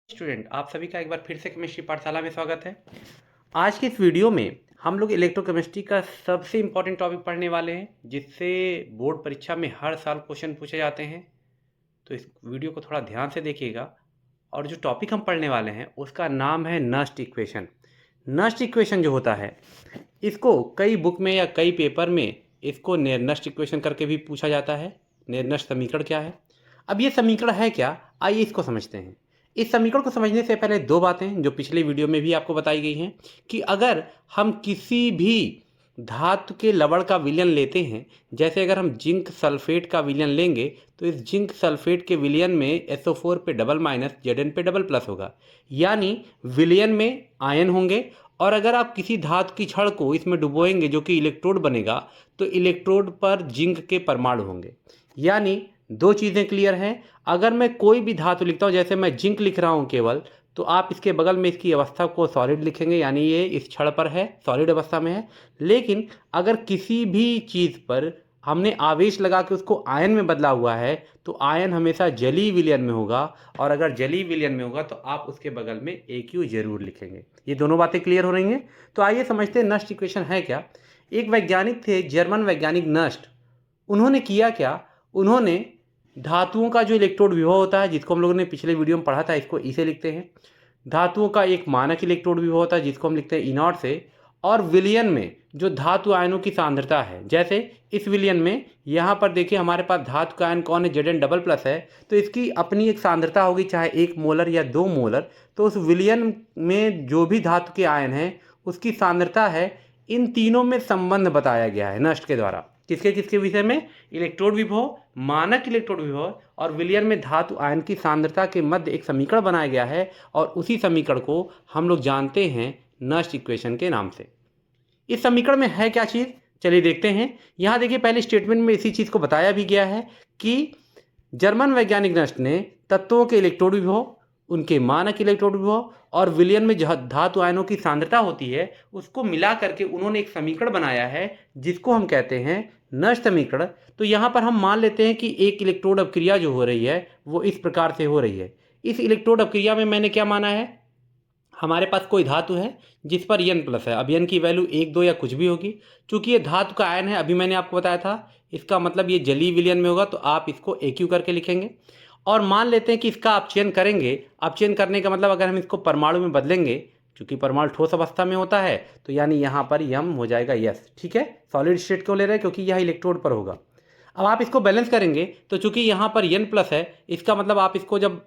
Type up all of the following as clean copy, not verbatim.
Student आप सभी का एक बार फिर से केमिस्ट्री पाठशाला में स्वागत है। आज के इस वीडियो में हम लोग इलेक्ट्रोकेमिस्ट्री का सबसे इम्पोर्टेंट टॉपिक पढ़ने वाले हैं, जिससे बोर्ड परीक्षा में हर साल क्वेश्चन पूछे जाते हैं। तो इस वीडियो को थोड़ा ध्यान से देखिएगा। और जो टॉपिक हम पढ़ने वाले हैं उसका नाम है नस्ट इक्वेशन। नस्ट इक्वेशन जो होता है, इसको कई बुक में या कई पेपर में इसको निर्नस्ट इक्वेशन करके भी पूछा जाता है। निर्नस्ट समीकरण क्या है? अब ये समीकरण है क्या, आइए इसको समझते हैं। इस समीकरण को समझने से पहले दो बातें जो पिछले वीडियो में भी आपको बताई गई हैं कि अगर हम किसी भी धातु के लवण का विलयन लेते हैं, जैसे अगर हम जिंक सल्फेट का विलयन लेंगे तो इस जिंक सल्फेट के विलयन में SO4 पे डबल माइनस Zn पे डबल प्लस होगा, यानी विलयन में आयन होंगे। और अगर आप किसी धातु की छड़ को इसमें डुबोएंगे जो कि इलेक्ट्रोड बनेगा, तो इलेक्ट्रोड पर जिंक के परमाणु होंगे। यानी दो चीज़ें क्लियर हैं। अगर मैं कोई भी धातु लिखता हूँ, जैसे मैं जिंक लिख रहा हूँ केवल, तो आप इसके बगल में इसकी अवस्था को सॉलिड लिखेंगे, यानी ये इस छड़ पर है, सॉलिड अवस्था में है। लेकिन अगर किसी भी चीज़ पर हमने आवेश लगा के उसको आयन में बदला हुआ है, तो आयन हमेशा जलीय विलयन में होगा। और अगर जलीय विलयन में होगा तो आप उसके बगल में AQ जरूर लिखेंगे। ये दोनों बातें क्लियर हो रही हैं। तो आइए समझते हैं नस्ट इक्वेशन है क्या। एक वैज्ञानिक थे, जर्मन वैज्ञानिक नस्ट। उन्होंने किया क्या, उन्होंने धातुओं का जो इलेक्ट्रोड विभव होता है, जिसको हम लोगों ने पिछले वीडियो में पढ़ा था, इसको ई से लिखते हैं। धातुओं का एक मानक इलेक्ट्रोड विभव होता है, जिसको हम लिखते हैं E0 से। और विलयन में जो धातु आयनों की सांद्रता है, जैसे इस विलयन में यहाँ पर देखिए हमारे पास धातु का आयन कौन है, Zn डबल प्लस है, तो इसकी अपनी एक सांद्रता होगी, चाहे 1 मोलर या 2 मोलर। तो उस विलयन में जो भी धातु के आयन है उसकी सांद्रता है। इन तीनों में संबंध बताया गया है नस्ट के द्वारा। किसके किसके विषय में? इलेक्ट्रोड विभव, मानक इलेक्ट्रोड विभव और विलयन में धातु आयन की सांद्रता के मध्य एक समीकरण बनाया गया है। और उसी समीकरण को हम लोग जानते हैं नस्ट इक्वेशन के नाम से। इस समीकरण में है क्या चीज़, चलिए देखते हैं। यहाँ देखिए पहले स्टेटमेंट में इसी चीज़ को बताया भी गया है कि जर्मन वैज्ञानिक नस्ट ने तत्वों के इलेक्ट्रोड विभव, उनके मानक इलेक्ट्रोड विभव और विलयन में धातु आयनों की सांद्रता होती है, उसको मिला करके उन्होंने एक समीकरण बनाया है, जिसको हम कहते हैं नस्ट समीकरण। तो यहाँ पर हम मान लेते हैं कि एक इलेक्ट्रोड अपक्रिया जो हो रही है वो इस प्रकार से हो रही है। इस इलेक्ट्रोड अपक्रिया में मैंने क्या माना है, हमारे पास कोई धातु है जिस पर N प्लस है। अब N की वैल्यू 1, 2 या कुछ भी होगी। चूंकि ये धातु का आयन है, अभी मैंने आपको बताया था, इसका मतलब ये जलीय विलयन में होगा, तो आप इसको AQ करके लिखेंगे। और मान लेते हैं कि इसका अपचयन करेंगे। अपचयन करने का मतलब अगर हम इसको परमाणु में बदलेंगे, क्योंकि परमाणु ठोस अवस्था में होता है, तो यानी यहाँ पर M हो जाएगा S। ठीक है, सॉलिड स्टेट क्यों ले रहे हैं, क्योंकि यह इलेक्ट्रोड पर होगा। अब आप इसको बैलेंस करेंगे, तो चूंकि यहाँ पर N प्लस है, इसका मतलब आप इसको जब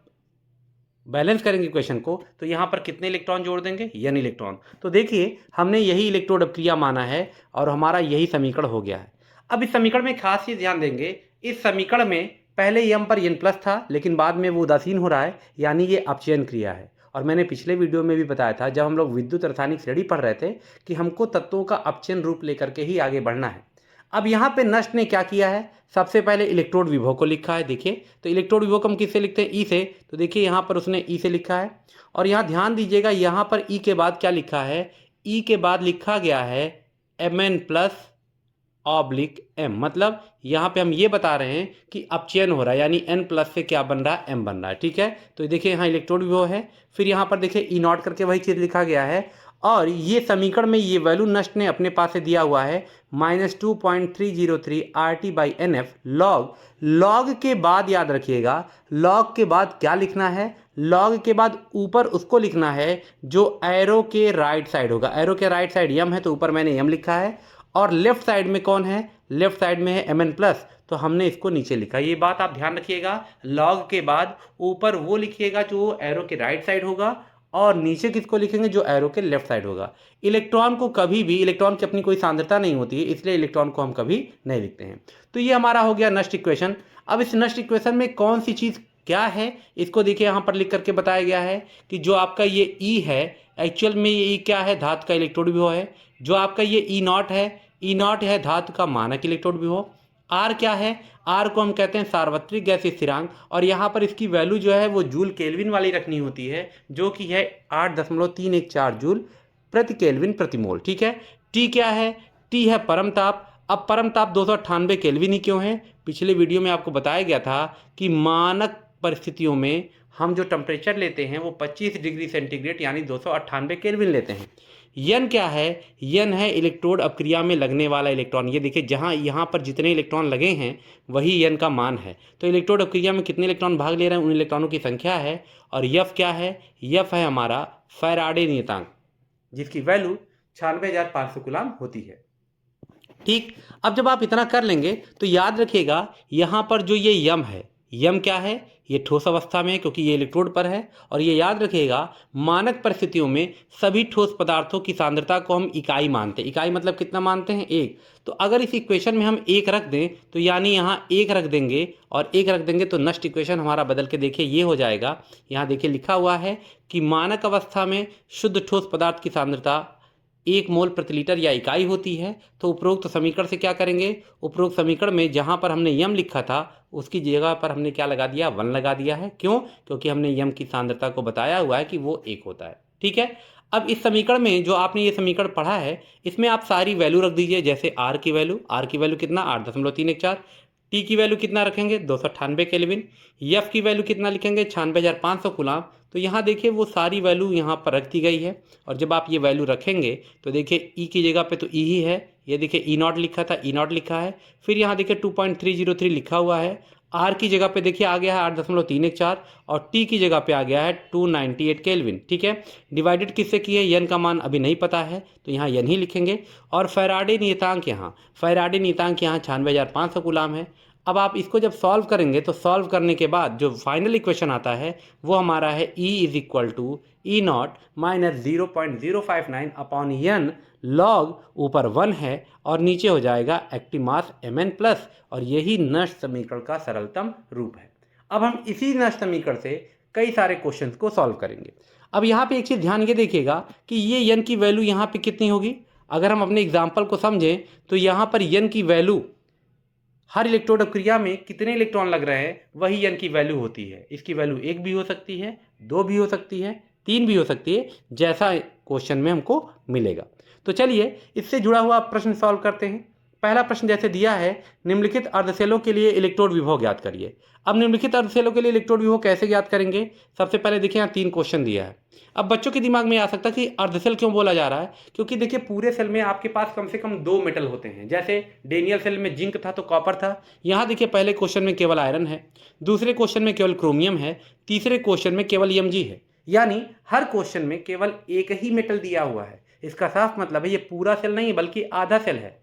बैलेंस करेंगे इक्वेशन को, तो यहाँ पर कितने इलेक्ट्रॉन जोड़ देंगे, N इलेक्ट्रॉन। तो देखिए हमने यही इलेक्ट्रोड अपक्रिया माना है और हमारा यही समीकरण हो गया है। अब इस समीकरण में खास चीज ध्यान देंगे, इस समीकरण में पहले M पर N प्लस था, लेकिन बाद में वो उदासीन हो रहा है, यानी ये अपचयन क्रिया है। और मैंने पिछले वीडियो में भी बताया था, जब हम लोग विद्युत रासायनिक श्रेणी पढ़ रहे थे, कि हमको तत्वों का अपचयन रूप लेकर के ही आगे बढ़ना है। अब यहाँ पे नस्ट ने क्या किया है, सबसे पहले इलेक्ट्रोड विभव को लिखा है। देखिए तो इलेक्ट्रोड विभव को हम किससे लिखते हैं, ई से। तो देखिए यहाँ पर उसने ई से लिखा है। और यहाँ ध्यान दीजिएगा, यहाँ पर ई के बाद क्या लिखा है, ई के बाद लिखा गया है Mn प्लस ऑब्लिक M। मतलब यहाँ पे हम ये बता रहे हैं कि अपचयन हो रहा है, यानी N प्लस से क्या बन रहा है, M बन रहा है। ठीक है, तो देखिए यहाँ इलेक्ट्रोड विभव है, फिर यहाँ पर देखिए E0 करके वही चीज़ लिखा गया है। और ये समीकरण में ये वैल्यू नस्ट ने अपने पास से दिया हुआ है -2.303 RT/NF लॉग। लॉग के बाद याद रखिएगा, लॉग के बाद क्या लिखना है, लॉग के बाद ऊपर उसको लिखना है जो एरो के राइट साइड होगा। एरो के राइट साइड M है, तो ऊपर मैंने M लिखा है। और लेफ्ट साइड में कौन है, लेफ्ट साइड में है Mn प्लस, तो हमने इसको नीचे लिखा। ये बात आप ध्यान रखिएगा, लॉग के बाद ऊपर वो लिखिएगा जो एरो के राइट साइड होगा, और नीचे किसको लिखेंगे, जो एरो के लेफ्ट साइड होगा। इलेक्ट्रॉन को कभी भी, इलेक्ट्रॉन की अपनी कोई सांद्रता नहीं होती है, इसलिए इलेक्ट्रॉन को हम कभी नहीं लिखते हैं। तो ये हमारा हो गया नस्ट इक्वेशन। अब इस नस्ट इक्वेशन में कौन सी चीज़ क्या है, इसको देखिए यहाँ पर लिख करके बताया गया है कि जो आपका ये E है, एक्चुअल में ये E क्या है, धातु का इलेक्ट्रोड विभव है। जो आपका ये E0 है, E0 है धातु का मानक इलेक्ट्रोड विभव। R क्या है, R को हम कहते हैं सार्वत्रिक गैसीय स्थिरांक, और यहाँ पर इसकी वैल्यू जो है वो जूल केल्विन वाली रखनी होती है, जो कि है 8.314 जूल प्रति केल्विन प्रति मोल। ठीक है, T क्या है, T है परम ताप। अब परम ताप 298 केल्विन ही क्यों है, पिछले वीडियो में आपको बताया गया था कि मानक परिस्थितियों में हम जो टेम्परेचर लेते हैं वो 25 डिग्री सेंटीग्रेड यानी 298 केल्विन लेते हैं। यन क्या है? यन है इलेक्ट्रोड अपक्रिया में लगने वाला इलेक्ट्रॉन। ये देखिए जहाँ यहाँ पर जितने इलेक्ट्रॉन लगे हैं वही यन का मान है। तो इलेक्ट्रोड अपक्रिया में कितने इलेक्ट्रॉन भाग ले रहे हैं उन इलेक्ट्रॉनों की संख्या है। और यफ क्या है? यफ है हमारा फैराडे नियतांक, जिसकी वैल्यू 96,500 कूलम होती है। ठीक, अब जब आप इतना कर लेंगे तो याद रखिएगा यहाँ पर जो ये यम है, यम क्या है? ये ठोस अवस्था में है क्योंकि ये इलेक्ट्रोड पर है। और ये याद रखिएगा मानक परिस्थितियों में सभी ठोस पदार्थों की सांद्रता को हम इकाई मानते हैं। इकाई मतलब कितना मानते हैं? 1। तो अगर इस इक्वेशन में हम 1 रख दें तो यानी यहाँ 1 रख देंगे और 1 रख देंगे तो नष्ट इक्वेशन हमारा बदल के देखिए ये हो जाएगा। यहाँ देखिए लिखा हुआ है कि मानक अवस्था में शुद्ध ठोस पदार्थ की सांद्रता 1 मोल प्रति लीटर या इकाई होती है। तो उपरोक्त समीकरण से क्या करेंगे? उपरोक्त समीकरण में जहाँ पर हमने यम लिखा था उसकी जगह पर हमने क्या लगा दिया? 1 लगा दिया है। क्यों? क्योंकि हमने यम की सांद्रता को बताया हुआ है कि वो 1 होता है। ठीक है, अब इस समीकरण में जो आपने ये समीकरण पढ़ा है इसमें आप सारी वैल्यू रख दीजिए। जैसे आर की वैल्यू कितना? 8.314। टी की वैल्यू कितना रखेंगे? 298 केल्विन। एफ की वैल्यू कितना लिखेंगे? 96,500 कूलम। तो यहाँ देखिए वो सारी वैल्यू यहाँ पर रख दी गई है। और जब आप ये वैल्यू रखेंगे तो देखिए ई की जगह पे तो ई ही है, ये देखिए ई नॉट लिखा था, ई नॉट लिखा है। फिर यहाँ देखिए 2.303 लिखा हुआ है। आर की जगह पे देखिए आ गया है 8.314 और टी की जगह पे आ गया है 298 केल्विन। ठीक है, डिवाइडेड किससे किए? यन का मान अभी नहीं पता है तो यहाँ यन ही लिखेंगे। और फैराडे नियतांक यहाँ 96,500 कूलम है। अब आप इसको जब सॉल्व करेंगे तो सॉल्व करने के बाद जो फाइनल इक्वेशन आता है वो हमारा है E is equal to E not minus 0.059 upon n log, ऊपर 1 है और नीचे हो जाएगा एक्टिव मास Mn प्लस। और यही नष्ट समीकरण का सरलतम रूप है। अब हम इसी नष्ट समीकरण से कई सारे क्वेश्चंस को सॉल्व करेंगे। अब यहाँ पे एक चीज़ ध्यान ये देखिएगा कि ये यन की वैल्यू यहाँ पे कितनी होगी। अगर हम अपने एग्जाम्पल को समझें तो यहाँ पर यन की वैल्यू हर इलेक्ट्रोड अपक्रिया में कितने इलेक्ट्रॉन लग रहे हैं वही यन की वैल्यू होती है। इसकी वैल्यू 1 भी हो सकती है, 2 भी हो सकती है, 3 भी हो सकती है, जैसा क्वेश्चन में हमको मिलेगा। तो चलिए इससे जुड़ा हुआ प्रश्न सॉल्व करते हैं। पहला प्रश्न जैसे दिया है, निम्नलिखित अर्धसेलों के लिए इलेक्ट्रोड विभव ज्ञात करिए। अब निम्नलिखित अर्धसेलों के लिए इलेक्ट्रोड विभव कैसे ज्ञात करेंगे? सबसे पहले देखिए यहाँ 3 क्वेश्चन दिया है। अब बच्चों के दिमाग में आ सकता है कि अर्धसेल क्यों बोला जा रहा है, क्योंकि देखिए पूरे सेल में आपके पास कम से कम 2 मेटल होते हैं। जैसे डेनियल सेल में जिंक था तो कॉपर था। यहाँ देखिए पहले क्वेश्चन में केवल आयरन है, दूसरे क्वेश्चन में केवल क्रोमियम है, तीसरे क्वेश्चन में केवल Mg है। यानी हर क्वेश्चन में केवल एक ही मेटल दिया हुआ है। इसका साफ मतलब है ये पूरा सेल नहीं बल्कि आधा सेल है,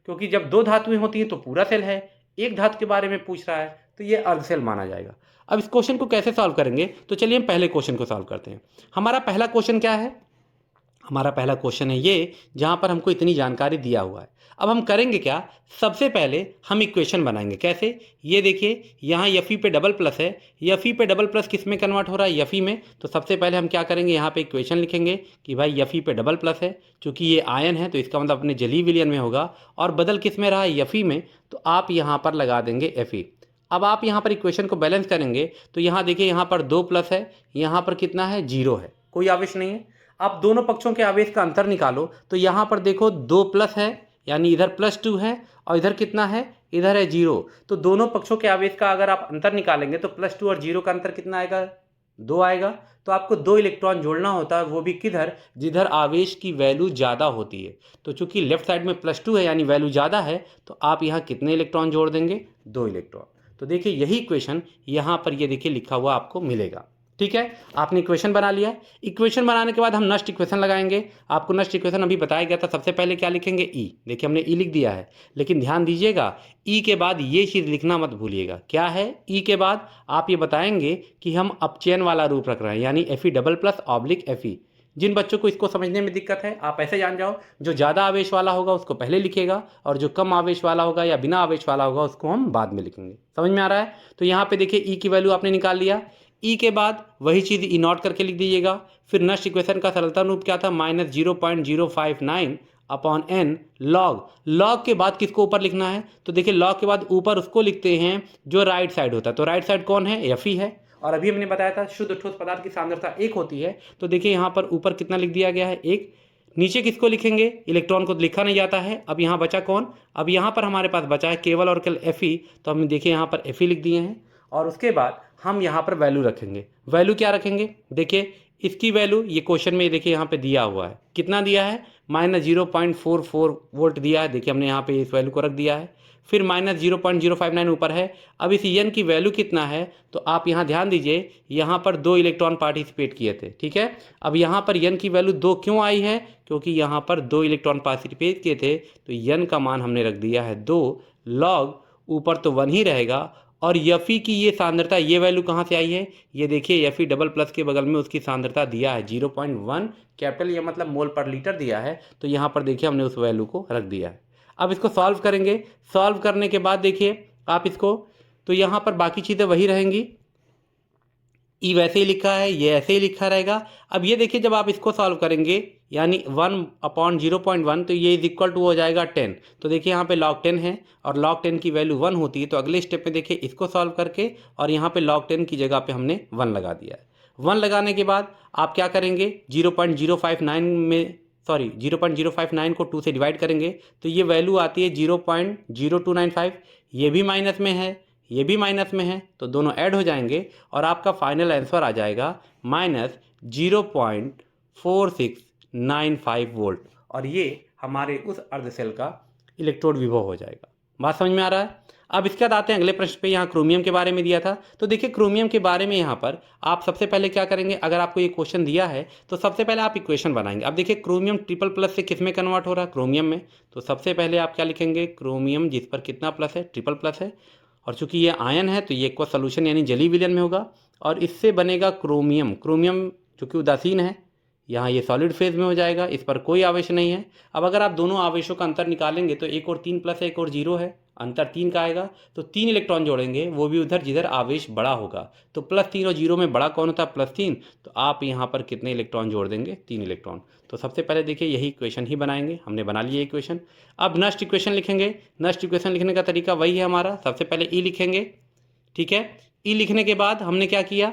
क्योंकि जब 2 धातुएं होती हैं तो पूरा सेल है, एक धातु के बारे में पूछ रहा है तो ये अर्ध सेल माना जाएगा। अब इस क्वेश्चन को कैसे सॉल्व करेंगे? तो चलिए हम पहले क्वेश्चन को सॉल्व करते हैं। हमारा पहला क्वेश्चन क्या है? हमारा पहला क्वेश्चन है ये जहाँ पर हमको इतनी जानकारी दिया हुआ है। अब हम करेंगे क्या? सबसे पहले हम इक्वेशन बनाएंगे। कैसे? ये देखिए यहाँ Fe पे डबल प्लस है, Fe पे डबल प्लस किस में कन्वर्ट हो रहा है? Fe में। तो सबसे पहले हम क्या करेंगे? यहाँ पे इक्वेशन लिखेंगे कि भाई Fe पे डबल प्लस है, चूँकि ये आयन है तो इसका मतलब अपने जलीय विलयन में होगा। और बदल किस में रहा है? Fe में। तो आप यहाँ पर लगा देंगे Fe। अब आप यहाँ पर इक्वेशन को बैलेंस करेंगे तो यहाँ देखिए यहाँ पर 2 प्लस है, यहाँ पर कितना है? 0 है, कोई आवेश नहीं है। आप दोनों पक्षों के आवेश का अंतर निकालो तो यहाँ पर देखो 2 प्लस है, यानी इधर +2 है और इधर कितना है? इधर है 0। तो दोनों पक्षों के आवेश का अगर आप अंतर निकालेंगे तो +2 और 0 का अंतर कितना आएगा? 2 आएगा। तो आपको 2 इलेक्ट्रॉन जोड़ना होता है, वो भी किधर? जिधर आवेश की वैल्यू ज़्यादा होती है। तो चूंकि लेफ्ट साइड में +2 है यानी वैल्यू ज़्यादा है, तो आप यहाँ कितने इलेक्ट्रॉन जोड़ देंगे? 2 इलेक्ट्रॉन। तो देखिए यही इक्वेशन यहाँ पर ये देखिए लिखा हुआ आपको मिलेगा। ठीक है, आपने इक्वेशन बना लिया। इक्वेशन बनाने के बाद हम नष्ट इक्वेशन लगाएंगे। आपको नष्ट इक्वेशन अभी बताया गया था। सबसे पहले क्या लिखेंगे? ई। देखिए हमने ई लिख दिया है, लेकिन ध्यान दीजिएगा ई के बाद ये चीज़ लिखना मत भूलिएगा। क्या है? ई के बाद आप ये बताएंगे कि हम अपचयन वाला रूप रख रहे हैं, यानी Fe double plus oblique Fe। जिन बच्चों को इसको समझने में दिक्कत है आप ऐसे जान जाओ, जो ज़्यादा आवेश वाला होगा उसको पहले लिखेगा और जो कम आवेश वाला होगा या बिना आवेश वाला होगा उसको हम बाद में लिखेंगे। समझ में आ रहा है? तो यहाँ पे देखिए ई की वैल्यू आपने निकाल लिया। ई के बाद वही चीज़ ई नॉट करके लिख दीजिएगा। फिर नष्ट इक्वेशन का सरलतम रूप क्या था? -0.059 अपॉन n लॉग। लॉग के बाद किसको ऊपर लिखना है? तो देखिए लॉग के बाद ऊपर उसको लिखते हैं जो राइट साइड होता है। तो राइट साइड कौन है? Fe है। और अभी हमने बताया था शुद्ध ठोस पदार्थ की सांद्रता 1 होती है। तो देखिए यहाँ पर ऊपर कितना लिख दिया गया है? 1। नीचे किसको लिखेंगे? इलेक्ट्रॉन को लिखा नहीं जाता है। अब यहाँ बचा कौन? अब यहाँ पर हमारे पास बचा है केवल और केवल Fe। तो हम देखिए यहाँ पर Fe लिख दिए हैं। और उसके बाद हम यहाँ पर वैल्यू रखेंगे। वैल्यू क्या रखेंगे, देखिए इसकी वैल्यू ये क्वेश्चन में देखिए यहाँ पे दिया हुआ है, कितना दिया है, -0.44 वोल्ट दिया है। देखिए हमने यहाँ पे इस वैल्यू को रख दिया है। फिर -0.059 ऊपर है। अब इस n की वैल्यू कितना है, तो आप यहाँ ध्यान दीजिए, यहाँ पर 2 इलेक्ट्रॉन पार्टिसिपेट किए थे, ठीक है। अब यहाँ पर n की वैल्यू 2 क्यों आई है, क्योंकि यहाँ पर 2 इलेक्ट्रॉन पार्टिसिपेट किए थे, तो n का मान हमने रख दिया है 2 लॉग, ऊपर तो 1 ही रहेगा। और Fe की ये सांद्रता, ये वैल्यू कहाँ से आई है, ये देखिए Fe डबल प्लस के बगल में उसकी सांद्रता दिया है 0.1 कैपिटल, ये मतलब मोल पर लीटर दिया है। तो यहाँ पर देखिए हमने उस वैल्यू को रख दिया है। अब इसको सॉल्व करेंगे। सॉल्व करने के बाद देखिए आप इसको, तो यहाँ पर बाकी चीज़ें वही रहेंगी, ई वैसे ही लिखा है, ये ऐसे ही लिखा रहेगा। अब ये देखिए जब आप इसको सॉल्व करेंगे, यानी 1/0.1, तो ये इज इक्वल टू हो जाएगा 10। तो देखिए यहाँ पे log 10 है और log 10 की वैल्यू 1 होती है। तो अगले स्टेप में देखिए इसको सॉल्व करके, और यहाँ पे log 10 की जगह पे हमने 1 लगा दिया है। 1 लगाने के बाद आप क्या करेंगे, 0.059 को 2 से डिवाइड करेंगे, तो ये वैल्यू आती है 0.0295। ये भी माइनस में है, ये भी माइनस में है, तो दोनों ऐड हो जाएंगे और आपका फाइनल आंसर आ जाएगा -0.4695 वोल्ट। और ये हमारे उस अर्ध सेल का इलेक्ट्रोड विभव हो जाएगा। बात समझ में आ रहा है। अब इसके बाद आते हैं अगले प्रश्न पे। यहाँ क्रोमियम के बारे में दिया था, तो देखिए क्रोमियम के बारे में यहाँ पर आप सबसे पहले क्या करेंगे, अगर आपको ये क्वेश्चन दिया है तो सबसे पहले आप इक्वेशन बनाएंगे। अब देखिए क्रोमियम ट्रिपल प्लस से किस में कन्वर्ट हो रहा है, क्रोमियम में। तो सबसे पहले आप क्या लिखेंगे, क्रोमियम जिस पर कितना प्लस है, ट्रिपल प्लस है, और चूंकि ये आयन है तो ये एक्वा सोल्यूशन यानी जली विलयन में होगा, और इससे बनेगा क्रोमियम। क्रोमियम चूंकि उदासीन है, यहाँ ये सॉलिड फेज में हो जाएगा, इस पर कोई आवेश नहीं है। अब अगर आप दोनों आवेशों का अंतर निकालेंगे तो एक और 3 प्लस है, एक और 0 है, अंतर 3 का आएगा। तो 3 इलेक्ट्रॉन जोड़ेंगे, वो भी उधर जिधर आवेश बड़ा होगा। तो +3 और 0 में बड़ा कौन होता है, +3। तो आप यहाँ पर कितने इलेक्ट्रॉन जोड़ देंगे, 3 इलेक्ट्रॉन। तो सबसे पहले देखिए यही इक्वेशन ही बनाएंगे, हमने बना लिया इक्वेशन। अब नष्ट इक्वेशन लिखेंगे। नष्ट इक्वेशन लिखने का तरीका वही है हमारा, सबसे पहले ई लिखेंगे, ठीक है। ई लिखने के बाद हमने क्या किया,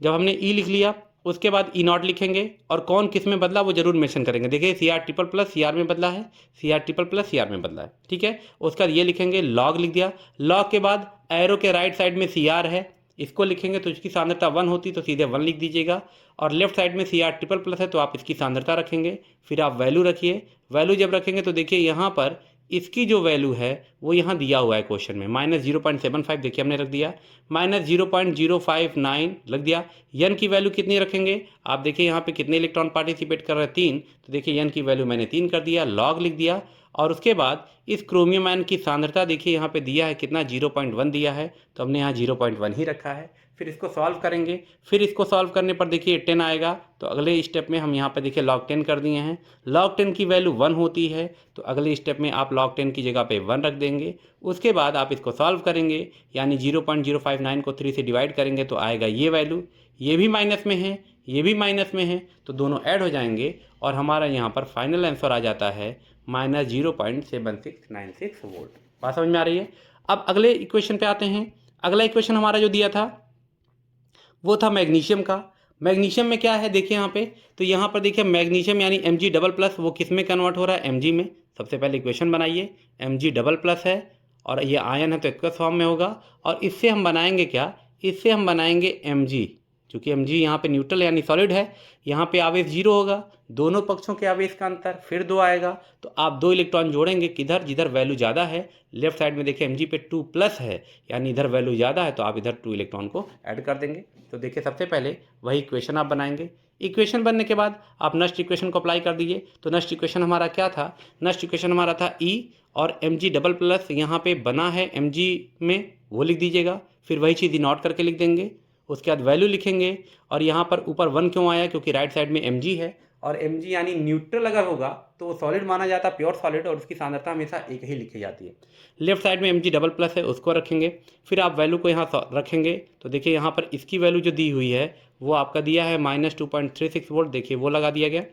जब हमने ई लिख लिया उसके बाद ई नॉट लिखेंगे, और कौन किस में बदला वो जरूर मेंशन करेंगे। देखिए Cr ट्रिपल प्लस Cr में बदला है, Cr ट्रिपल प्लस Cr में बदला है, ठीक है। उसका ये लिखेंगे, लॉग लिख दिया। लॉग के बाद एरो के राइट साइड में Cr है, इसको लिखेंगे तो इसकी सांद्रता 1 होती, तो सीधे 1 लिख दीजिएगा। और लेफ्ट साइड में Cr ट्रिपल प्लस है तो आप इसकी सांद्रता रखेंगे। फिर आप वैल्यू रखिए। वैल्यू जब रखेंगे तो देखिए यहाँ पर इसकी जो वैल्यू है वो यहाँ दिया हुआ है क्वेश्चन में, -0.75 देखिए हमने रख दिया, -0.059 लग दिया। n की वैल्यू कितनी रखेंगे, आप देखिए यहाँ पे कितने इलेक्ट्रॉन पार्टिसिपेट कर रहे हैं, 3। तो देखिए n की वैल्यू मैंने 3 कर दिया, लॉग लिख दिया। और उसके बाद इस क्रोमियम आयन की सांद्रता देखिए यहाँ पे दिया है कितना, 0.1 दिया है, तो हमने यहाँ 0.1 ही रखा है। फिर इसको सॉल्व करेंगे। फिर इसको सॉल्व करने पर देखिए 10 आएगा, तो अगले स्टेप में हम यहाँ पे देखिए log 10 कर दिए हैं। log 10 की वैल्यू 1 होती है, तो अगले स्टेप में आप log 10 की जगह पे 1 रख देंगे। उसके बाद आप इसको सॉल्व करेंगे, यानी 0.059 को 3 से डिवाइड करेंगे तो आएगा ये वैल्यू। ये भी माइनस में है, ये भी माइनस में है, तो दोनों ऐड हो जाएंगे और हमारा यहाँ पर फाइनल आंसर आ जाता है -0.7696 वोल्ट। बात समझ में आ रही है। अब अगले इक्वेशन पे आते हैं। अगला इक्वेशन हमारा जो दिया था वो था मैग्नीशियम का। मैग्नीशियम में क्या है देखिए यहाँ पे, तो यहाँ पर देखिए मैग्नीशियम यानी Mg डबल प्लस, वो किस में कन्वर्ट हो रहा है, Mg में। सबसे पहले इक्वेशन बनाइए, Mg डबल प्लस है और ये आयन है तो एक्वस फॉर्म में होगा। और इससे हम बनाएंगे क्या, इससे हम बनाएंगे Mg, चूँकि Mg यहाँ पे न्यूट्रल यानी सॉलिड है, यहाँ पे आवेश 0 होगा, दोनों पक्षों के आवेश का अंतर फिर 2 आएगा। तो आप 2 इलेक्ट्रॉन जोड़ेंगे किधर, जिधर वैल्यू ज़्यादा है। लेफ्ट साइड में देखिए Mg पे 2 प्लस है, यानी इधर वैल्यू ज़्यादा है, तो आप इधर 2 इलेक्ट्रॉन को ऐड कर देंगे। तो देखिए सबसे पहले वही इक्वेशन आप बनाएंगे। इक्वेशन बनने के बाद आप नष्ट इक्वेशन को अप्लाई कर दीजिए। तो नष्ट इक्वेशन हमारा क्या था, नष्ट इक्वेशन हमारा था E और Mg डबल प्लस यहाँ पे बना है Mg में, वो लिख दीजिएगा। फिर वही चीज़ नोट करके लिख देंगे। उसके बाद वैल्यू लिखेंगे, और यहाँ पर ऊपर 1 क्यों आया, क्योंकि राइट साइड में Mg है, और Mg यानी न्यूट्रल अगर होगा तो वो सॉलिड माना जाता है, प्योर सॉलिड, और उसकी सांद्रता हमेशा एक ही लिखी जाती है। लेफ्ट साइड में Mg डबल प्लस है, उसको रखेंगे। फिर आप वैल्यू को यहाँ रखेंगे, तो देखिए यहाँ पर इसकी वैल्यू जो दी हुई है वो आपका दिया है -2.36 वोल्ट, देखिए वो लगा दिया गया।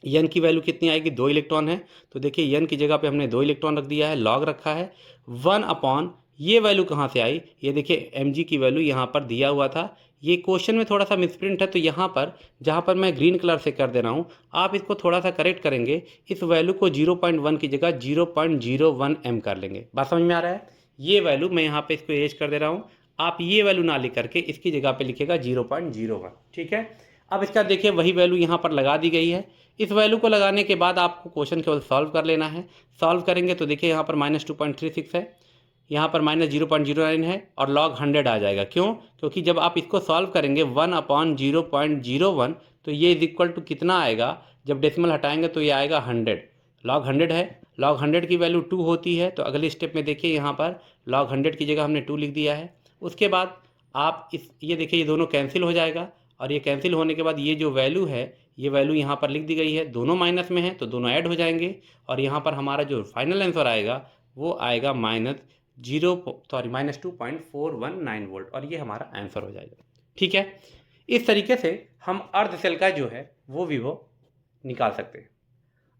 n की वैल्यू कितनी आएगी, 2 इलेक्ट्रॉन है, तो देखिए n की जगह पे हमने 2 इलेक्ट्रॉन रख दिया है, लॉग रखा है 1/, ये वैल्यू कहाँ से आई, ये देखिए Mg की वैल्यू यहाँ पर दिया हुआ था। ये क्वेश्चन में थोड़ा सा मिसप्रिंट है, तो यहाँ पर जहाँ पर मैं ग्रीन कलर से कर दे रहा हूँ, आप इसको थोड़ा सा करेक्ट करेंगे। इस वैल्यू को 0.1 की जगह 0.01 m कर लेंगे। बात समझ में आ रहा है। ये वैल्यू मैं यहाँ पे इसको एज कर दे रहा हूँ, आप ये वैल्यू ना लिख करके इसकी जगह पे लिखेगा 0.01। ठीक है, अब इसका देखिए वही वैल्यू यहाँ पर लगा दी गई है। इस वैल्यू को लगाने के बाद आपको क्वेश्चन केवल सॉल्व कर लेना है। सॉल्व करेंगे तो देखिए यहाँ पर -2.36 है, यहाँ पर -0.09 है और log 100 आ जाएगा। क्यों? क्योंकि जब आप इसको सॉल्व करेंगे 1/0.01 तो ये इज इक्वल टू कितना आएगा, जब डेसिमल हटाएंगे तो ये आएगा 100। log 100 है, log 100 की वैल्यू 2 होती है, तो अगले स्टेप में देखिए यहाँ पर log 100 की जगह हमने 2 लिख दिया है। उसके बाद आप ये देखिए ये दोनों कैंसिल हो जाएगा और ये कैंसिल होने के बाद ये जो वैल्यू है ये वैल्यू यहाँ पर लिख दी गई है, दोनों माइनस में है तो दोनों ऐड हो जाएंगे और यहाँ पर हमारा जो फाइनल आंसर आएगा वो आएगा -2.419 वोल्ट और ये हमारा आंसर हो जाएगा। ठीक है, इस तरीके से हम अर्ध सेल का जो है वो विभव निकाल सकते हैं।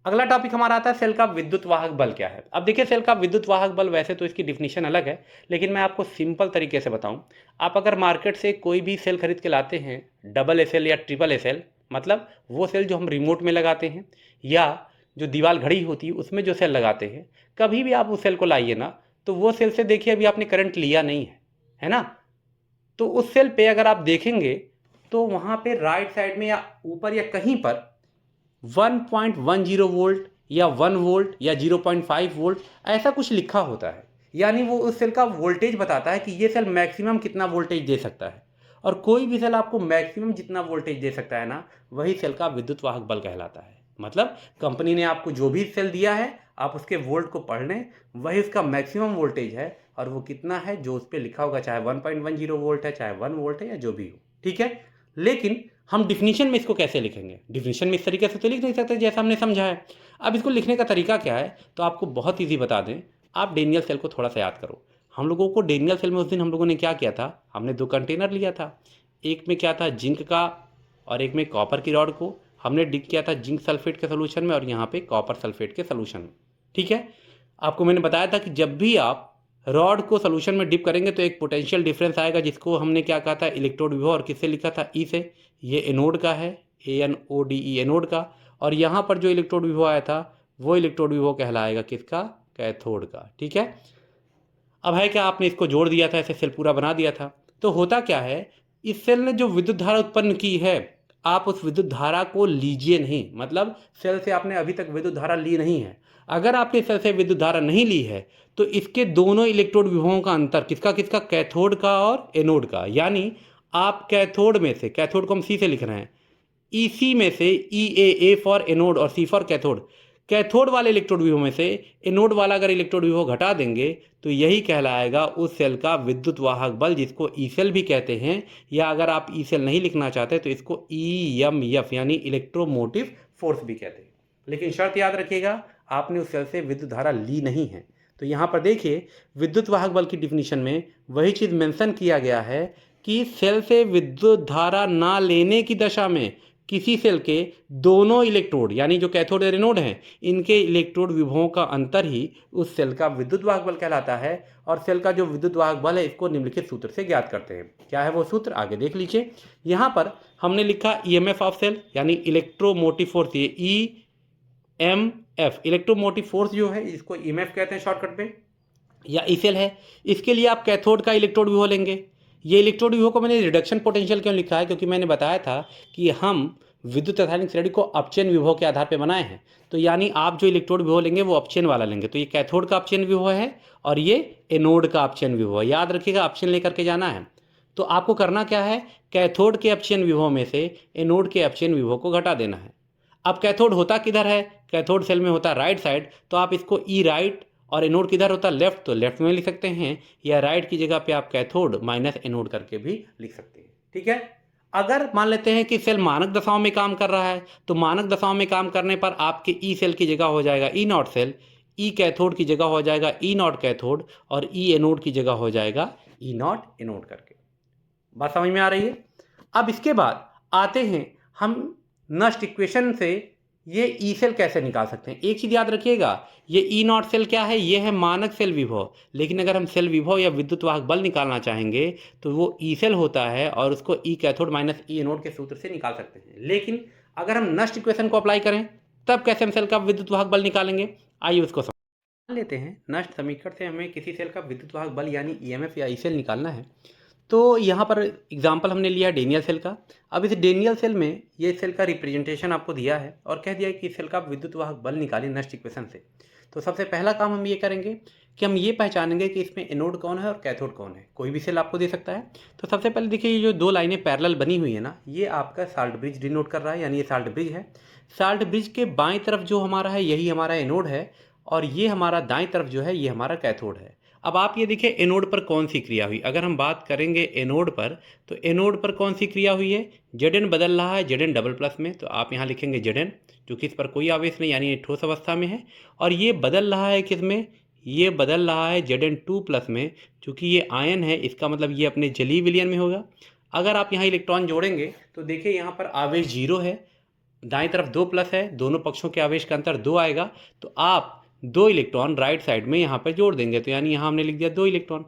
अगला टॉपिक हमारा आता है सेल का विद्युत वाहक बल क्या है। अब देखिए सेल का विद्युत वाहक बल वैसे तो इसकी डिफिनीशन अलग है, लेकिन मैं आपको सिंपल तरीके से बताऊं। आप अगर मार्केट से कोई भी सेल खरीद के लाते हैं, डबल एसएल या ट्रिपल एसएल, मतलब वो सेल जो हम रिमोट में लगाते हैं या जो दीवार घड़ी होती है उसमें जो सेल लगाते हैं, कभी भी आप उस सेल को लाइए ना तो वो सेल से देखिए अभी आपने करंट लिया नहीं है ना, तो उस सेल पे अगर आप देखेंगे तो वहाँ पे राइट साइड में या ऊपर या कहीं पर 1.10 वोल्ट या 1 वोल्ट या 0.5 वोल्ट ऐसा कुछ लिखा होता है, यानी वो उस सेल का वोल्टेज बताता है कि ये सेल मैक्सिमम कितना वोल्टेज दे सकता है। और कोई भी सेल आपको मैक्सिमम जितना वोल्टेज दे सकता है ना, वही सेल का विद्युत वाहक बल कहलाता है। मतलब कंपनी ने आपको जो भी सेल दिया है आप उसके वोल्ट को पढ़ लें, वही उसका मैक्सिमम वोल्टेज है और वो कितना है जो उस पर लिखा होगा, चाहे 1.10 वोल्ट है, चाहे 1 वोल्ट है या जो भी हो। ठीक है, लेकिन हम डिफिनीशन में इसको कैसे लिखेंगे? डिफिनीशन में इस तरीके से तो लिख नहीं सकते जैसा हमने समझा है। अब इसको लिखने का तरीका क्या है, तो आपको बहुत ईजी बता दें, आप डेनियल सेल को थोड़ा सा याद करो। हम लोगों को डेनियल सेल में उस दिन हम लोगों ने क्या किया था, हमने 2 कंटेनर लिया था, एक में क्या था जिंक का और एक में कॉपर की रॉड को हमने डिप किया था जिंक सल्फेट के सोल्यूशन में और यहाँ पे कॉपर सल्फेट के सोल्यूशन में। ठीक है, आपको मैंने बताया था कि जब भी आप रॉड को सोल्यूशन में डिप करेंगे तो एक पोटेंशियल डिफरेंस आएगा, जिसको हमने क्या कहा था, इलेक्ट्रोड विभव, और किससे लिखा था, ई से। ये एनोड का है, ANODE एनोड का, और यहाँ पर जो इलेक्ट्रोड विभव आया था वो इलेक्ट्रोड विभव कहलाएगा किसका, कैथोड का। ठीक है, अब है क्या, आपने इसको जोड़ दिया था, ऐसे सेल पूरा बना दिया था। तो होता क्या है, इस सेल ने जो विद्युत धारा उत्पन्न की है, आप उस विद्युत धारा को लीजिए नहीं, मतलब सेल से आपने अभी तक विद्युत धारा ली नहीं है। अगर आपने सेल से विद्युत धारा नहीं ली है तो इसके दोनों इलेक्ट्रोड विभवों का अंतर किसका किसका, कैथोड का और एनोड का। यानी आप कैथोड में से, कैथोड को हम सी से लिख रहे हैं, EC में से EA फॉर एनोड और C फॉर कैथोड, कैथोड वाले इलेक्ट्रोड विभव में से एनोड वाला अगर इलेक्ट्रोड विभव घटा देंगे तो यही कहलाएगा उस सेल का विद्युत वाहक बल, जिसको ई सेल भी कहते हैं, या अगर आप ई सेल नहीं लिखना चाहते तो इसको EMF यानी इलेक्ट्रोमोटिव फोर्स भी कहते हैं। लेकिन शर्त याद रखिएगा, आपने उस सेल से विद्युत धारा ली नहीं है। तो यहाँ पर देखिए विद्युत वाहक बल की डिफिनीशन में वही चीज़ मेंशन किया गया है कि सेल से विद्युत धारा ना लेने की दशा में किसी सेल के दोनों इलेक्ट्रोड यानी जो कैथोड और एनोड हैं, इनके इलेक्ट्रोड विभवों का अंतर ही उस सेल का विद्युत वाहक बल कहलाता है। और सेल का जो विद्युत वाहक बल है इसको निम्नलिखित सूत्र से ज्ञात करते हैं। क्या है वो सूत्र, आगे देख लीजिए। यहाँ पर हमने लिखा EMF ऑफ सेल यानी इलेक्ट्रोमोटिव फोर्स, ये EMF इलेक्ट्रोमोटिव फोर्स जो है इसको EMF कहते हैं शॉर्टकट में, या ई सेल है। इसके लिए आप कैथोड का इलेक्ट्रोड विभव लेंगे। ये इलेक्ट्रोड विभव को मैंने रिडक्शन पोटेंशियल क्यों लिखा है, क्योंकि मैंने बताया था कि हम विद्युत रासायनिक श्रेणी को अपचयन विभव के आधार पर बनाए हैं। तो यानी आप जो इलेक्ट्रोड विभव लेंगे वो अपचयन वाला लेंगे। तो ये कैथोड का अपचयन विभव है और ये एनोड का अपचयन विभव है। याद रखिएगा अपचयन लेकर के जाना है। तो आपको करना क्या है, कैथोड के अपचयन विभव में से एनोड के अपचयन विभव को घटा देना है। अब कैथोड होता किधर है, कैथोड सेल में होता राइट साइड, तो आप इसको ई राइट और एनोड किधर होता लेफ्ट, तो लेफ्ट में लिख सकते हैं, या राइट की जगह पे आप कैथोड माइनस एनोड करके भी लिख सकते हैं। ठीक है, अगर मान लेते हैं कि सेल मानक दशाओं में काम कर रहा है तो मानक दशाओं में काम करने पर आपके ई सेल की जगह हो जाएगा ई नॉट सेल, ई कैथोड की जगह हो जाएगा ई नॉट कैथोड और ई एनोड की जगह हो जाएगा ई नॉट एनोड करके। बात समझ में आ रही है। अब इसके बाद आते हैं हम नस्ट इक्वेशन से ये ई सेल कैसे निकाल सकते हैं। एक चीज़ याद रखिएगा, ये ई नॉट सेल क्या है, ये है मानक सेल विभव। लेकिन अगर हम सेल विभव या विद्युत वाहक बल निकालना चाहेंगे तो वो ई सेल होता है और उसको ई कैथोड माइनस ई एनोड के सूत्र से निकाल सकते हैं। लेकिन अगर हम नस्ट इक्वेशन को अप्लाई करें तब कैसे हम सेल का विद्युत वाहक बल निकालेंगे, आइए उसको समझ लेते हैं। नस्ट समीकरण से हमें किसी सेल का विद्युत वाहक बल यानी EMF या ई सेल निकालना है तो यहाँ पर एग्जाम्पल हमने लिया डेनियल सेल का। अब इस डेनियल सेल में ये सेल का रिप्रेजेंटेशन आपको दिया है और कह दिया है कि इस सेल का आप विद्युत वाहक बल निकालिए नस्ट इक्वेशन से। तो सबसे पहला काम हम ये करेंगे कि हम ये पहचानेंगे कि इसमें एनोड कौन है और कैथोड कौन है। कोई भी सेल आपको दे सकता है। तो सबसे पहले देखिए, ये जो दो लाइनें पैरेलल बनी हुई है ना, ये आपका साल्ट ब्रिज डिनोट कर रहा है, यानी ये साल्ट ब्रिज है। साल्ट ब्रिज के बाईं तरफ जो हमारा है यही हमारा एनोड है और ये हमारा दाईं तरफ जो है ये हमारा कैथोड है। अब आप ये देखिए एनोड पर कौन सी क्रिया हुई। अगर हम बात करेंगे एनोड पर, तो एनोड पर कौन सी क्रिया हुई है, Zn बदल रहा है Zn डबल प्लस में, तो आप यहाँ लिखेंगे Zn, क्योंकि इस पर कोई आवेश नहीं, यानी ये ठोस अवस्था में है। और ये बदल रहा है किस में, ये बदल रहा है Zn2 प्लस में, चूँकि ये आयन है, इसका मतलब ये अपने जलीय विलयन में होगा। अगर आप यहाँ इलेक्ट्रॉन जोड़ेंगे तो देखिए यहाँ पर आवेश 0 है, दाईं तरफ 2 प्लस है, दोनों पक्षों के आवेश का अंतर 2 आएगा। तो आप 2 इलेक्ट्रॉन राइट साइड में यहाँ पर जोड़ देंगे, तो यानी यहाँ हमने लिख दिया 2 इलेक्ट्रॉन।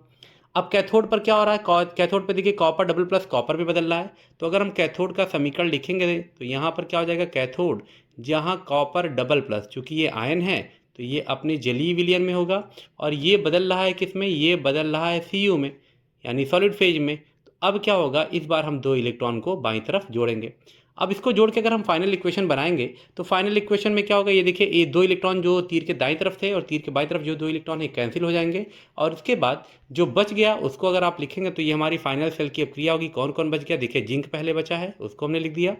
अब कैथोड पर क्या हो रहा है, कैथोड पर देखिए कॉपर डबल प्लस कॉपर भी बदल रहा है। तो अगर हम कैथोड का समीकरण लिखेंगे तो यहाँ पर क्या हो जाएगा, कैथोड जहाँ कॉपर डबल प्लस, चूँकि ये आयन है तो ये अपने जलीय विलयन में होगा और ये बदल रहा है किस में, ये बदल रहा है Cu में, यानी सॉलिड फेज में। तो अब क्या होगा, इस बार हम 2 इलेक्ट्रॉन को बाईं तरफ जोड़ेंगे। अब इसको जोड़ के अगर हम फाइनल इक्वेशन बनाएंगे तो फाइनल इक्वेशन में क्या होगा, ये देखिए ये 2 इलेक्ट्रॉन जो तीर के दाईं तरफ थे और तीर के बाईं तरफ जो 2 इलेक्ट्रॉन है कैंसिल हो जाएंगे। और उसके बाद जो बच गया उसको अगर आप लिखेंगे तो ये हमारी फाइनल सेल की अब क्रिया होगी। कौन कौन बच गया, देखिए जिंक पहले बचा है, उसको हमने लिख दिया।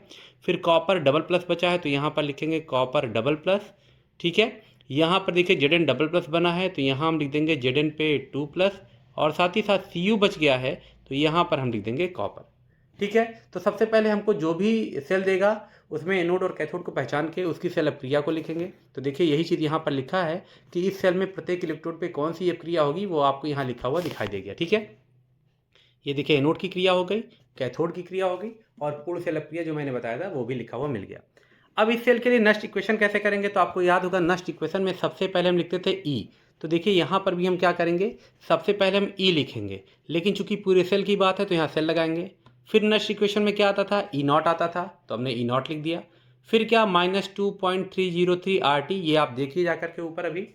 फिर कॉपर डबल प्लस बचा है, तो यहाँ पर लिखेंगे कॉपर डबल प्लस, ठीक है। यहाँ पर देखिए Zn डबल प्लस बना है, तो यहाँ हम लिख देंगे Zn पे 2 प्लस, और साथ ही साथ Cu बच गया है, तो यहाँ पर हम लिख देंगे कॉपर, ठीक है। तो सबसे पहले हमको जो भी सेल देगा उसमें एनोड और कैथोड को पहचान के उसकी सेल अपक्रिया को लिखेंगे। तो देखिए यही चीज़ यहाँ पर लिखा है कि इस सेल में प्रत्येक इलेक्ट्रोड पे कौन सी अपक्रिया होगी, वो आपको यहाँ लिखा हुआ दिखाई देगा, ठीक है। ये देखिए एनोड की क्रिया हो गई, कैथोड की क्रिया हो गई और पूर्ण सेल अपक्रिया जो मैंने बताया था वो भी लिखा हुआ मिल गया। अब इस सेल के लिए नस्ट इक्वेशन कैसे करेंगे, तो आपको याद होगा नस्ट इक्वेशन में सबसे पहले हम लिखते थे ई। तो देखिए यहाँ पर भी हम क्या करेंगे, सबसे पहले हम ई लिखेंगे, लेकिन चूंकि पूरे सेल की बात है तो यहाँ सेल लगाएंगे। फिर नस्ट इक्वेशन में क्या आता था, ई नॉट आता था, तो हमने ई नॉट लिख दिया। फिर क्या -2.303 RT, ये आप देखिए जाकर के ऊपर अभी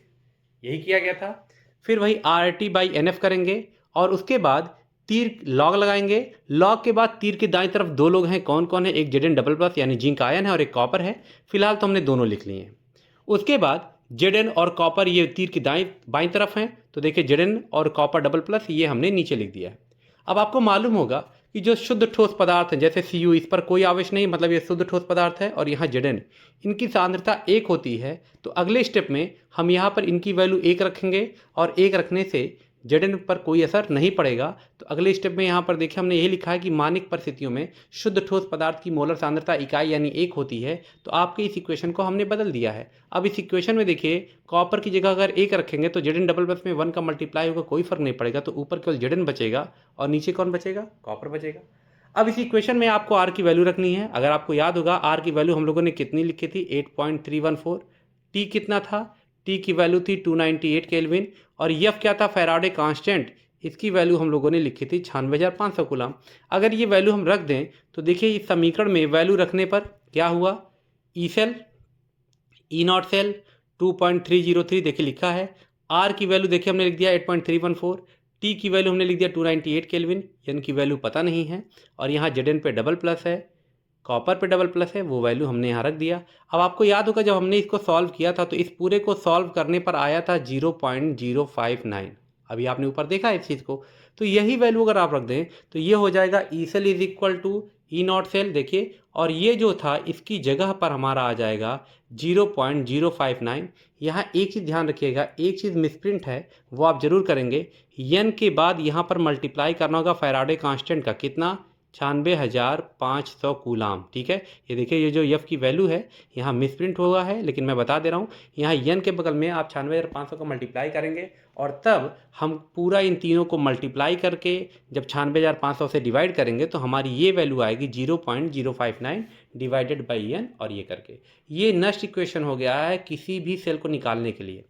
यही किया गया था। फिर वही RT/NF करेंगे और उसके बाद तीर लॉग लगाएंगे। लॉग के बाद तीर के दाईं तरफ 2 लोग हैं, कौन कौन है, एक Zn डबल प्लस यानी जिंक आयन है और एक कॉपर है। फिलहाल तो हमने दोनों लिख लिए हैं। उसके बाद Zn और कॉपर ये तीर की बाईं तरफ हैं, तो देखिए Zn और कॉपर डबल प्लस ये हमने नीचे लिख दिया है। अब आपको मालूम होगा कि जो शुद्ध ठोस पदार्थ है जैसे Cu, इस पर कोई आवेश नहीं, मतलब ये शुद्ध ठोस पदार्थ है, और यहाँ Zn इनकी सांद्रता 1 होती है। तो अगले स्टेप में हम यहाँ पर इनकी वैल्यू 1 रखेंगे और 1 रखने से Zn पर कोई असर नहीं पड़ेगा। तो अगले स्टेप में यहाँ पर देखिए हमने यही लिखा है कि मानक परिस्थितियों में शुद्ध ठोस पदार्थ की मोलर सांद्रता इकाई यानी 1 होती है। तो आपके इस इक्वेशन को हमने बदल दिया है। अब इस इक्वेशन में देखिए कॉपर की जगह अगर 1 रखेंगे तो Zn डबल प्लस में 1 का मल्टीप्लाई होगा, कोई फर्क नहीं पड़ेगा, तो ऊपर केवल Zn बचेगा और नीचे कौन बचेगा, कॉपर बचेगा। अब इस इक्वेशन में आपको R की वैल्यू रखनी है। अगर आपको याद होगा R की वैल्यू हम लोगों ने कितनी लिखी थी, 8.314। टी कितना था, टी की वैल्यू थी 298 केल्विन, और F क्या था, फैराडे कांस्टेंट, इसकी वैल्यू हम लोगों ने लिखी थी 96,500 कूलम। अगर ये वैल्यू हम रख दें तो देखिए इस समीकरण में वैल्यू रखने पर क्या हुआ, E cell E not cell 2.303 देखिए लिखा है। आर की वैल्यू देखिए हमने लिख दिया 8.314, टी की वैल्यू हमने लिख दिया 298 केल्विन, एन की वैल्यू पता नहीं है, और यहाँ Zn पे डबल प्लस है, कॉपर पे डबल प्लस है, वो वैल्यू हमने यहाँ रख दिया। अब आपको याद होगा जब हमने इसको सॉल्व किया था तो इस पूरे को सॉल्व करने पर आया था 0.059। अभी आपने ऊपर देखा है इस चीज़ को, तो यही वैल्यू अगर आप रख दें तो ये हो जाएगा E cell is equal to E not cell, देखिए, और ये जो था इसकी जगह पर हमारा आ जाएगा 0.059। यहाँ एक चीज़ ध्यान रखिएगा, एक चीज़ मिसप्रिंट है वो आप जरूर करेंगे, एन के बाद यहाँ पर मल्टीप्लाई करना होगा फैराडे कांस्टेंट का, कितना, 96,500 कूलाम, ठीक है। ये देखिए ये जो F की वैल्यू है यहाँ मिसप्रिंट हुआ है, लेकिन मैं बता दे रहा हूँ यहाँ एन के बगल में आप 96,500 का मल्टीप्लाई करेंगे और तब हम पूरा इन तीनों को मल्टीप्लाई करके जब 96,500 से डिवाइड करेंगे तो हमारी ये वैल्यू आएगी 0.059 डिवाइडेड बाई एन, और ये करके ये नस्ट इक्वेशन हो गया है किसी भी सेल को निकालने के लिए।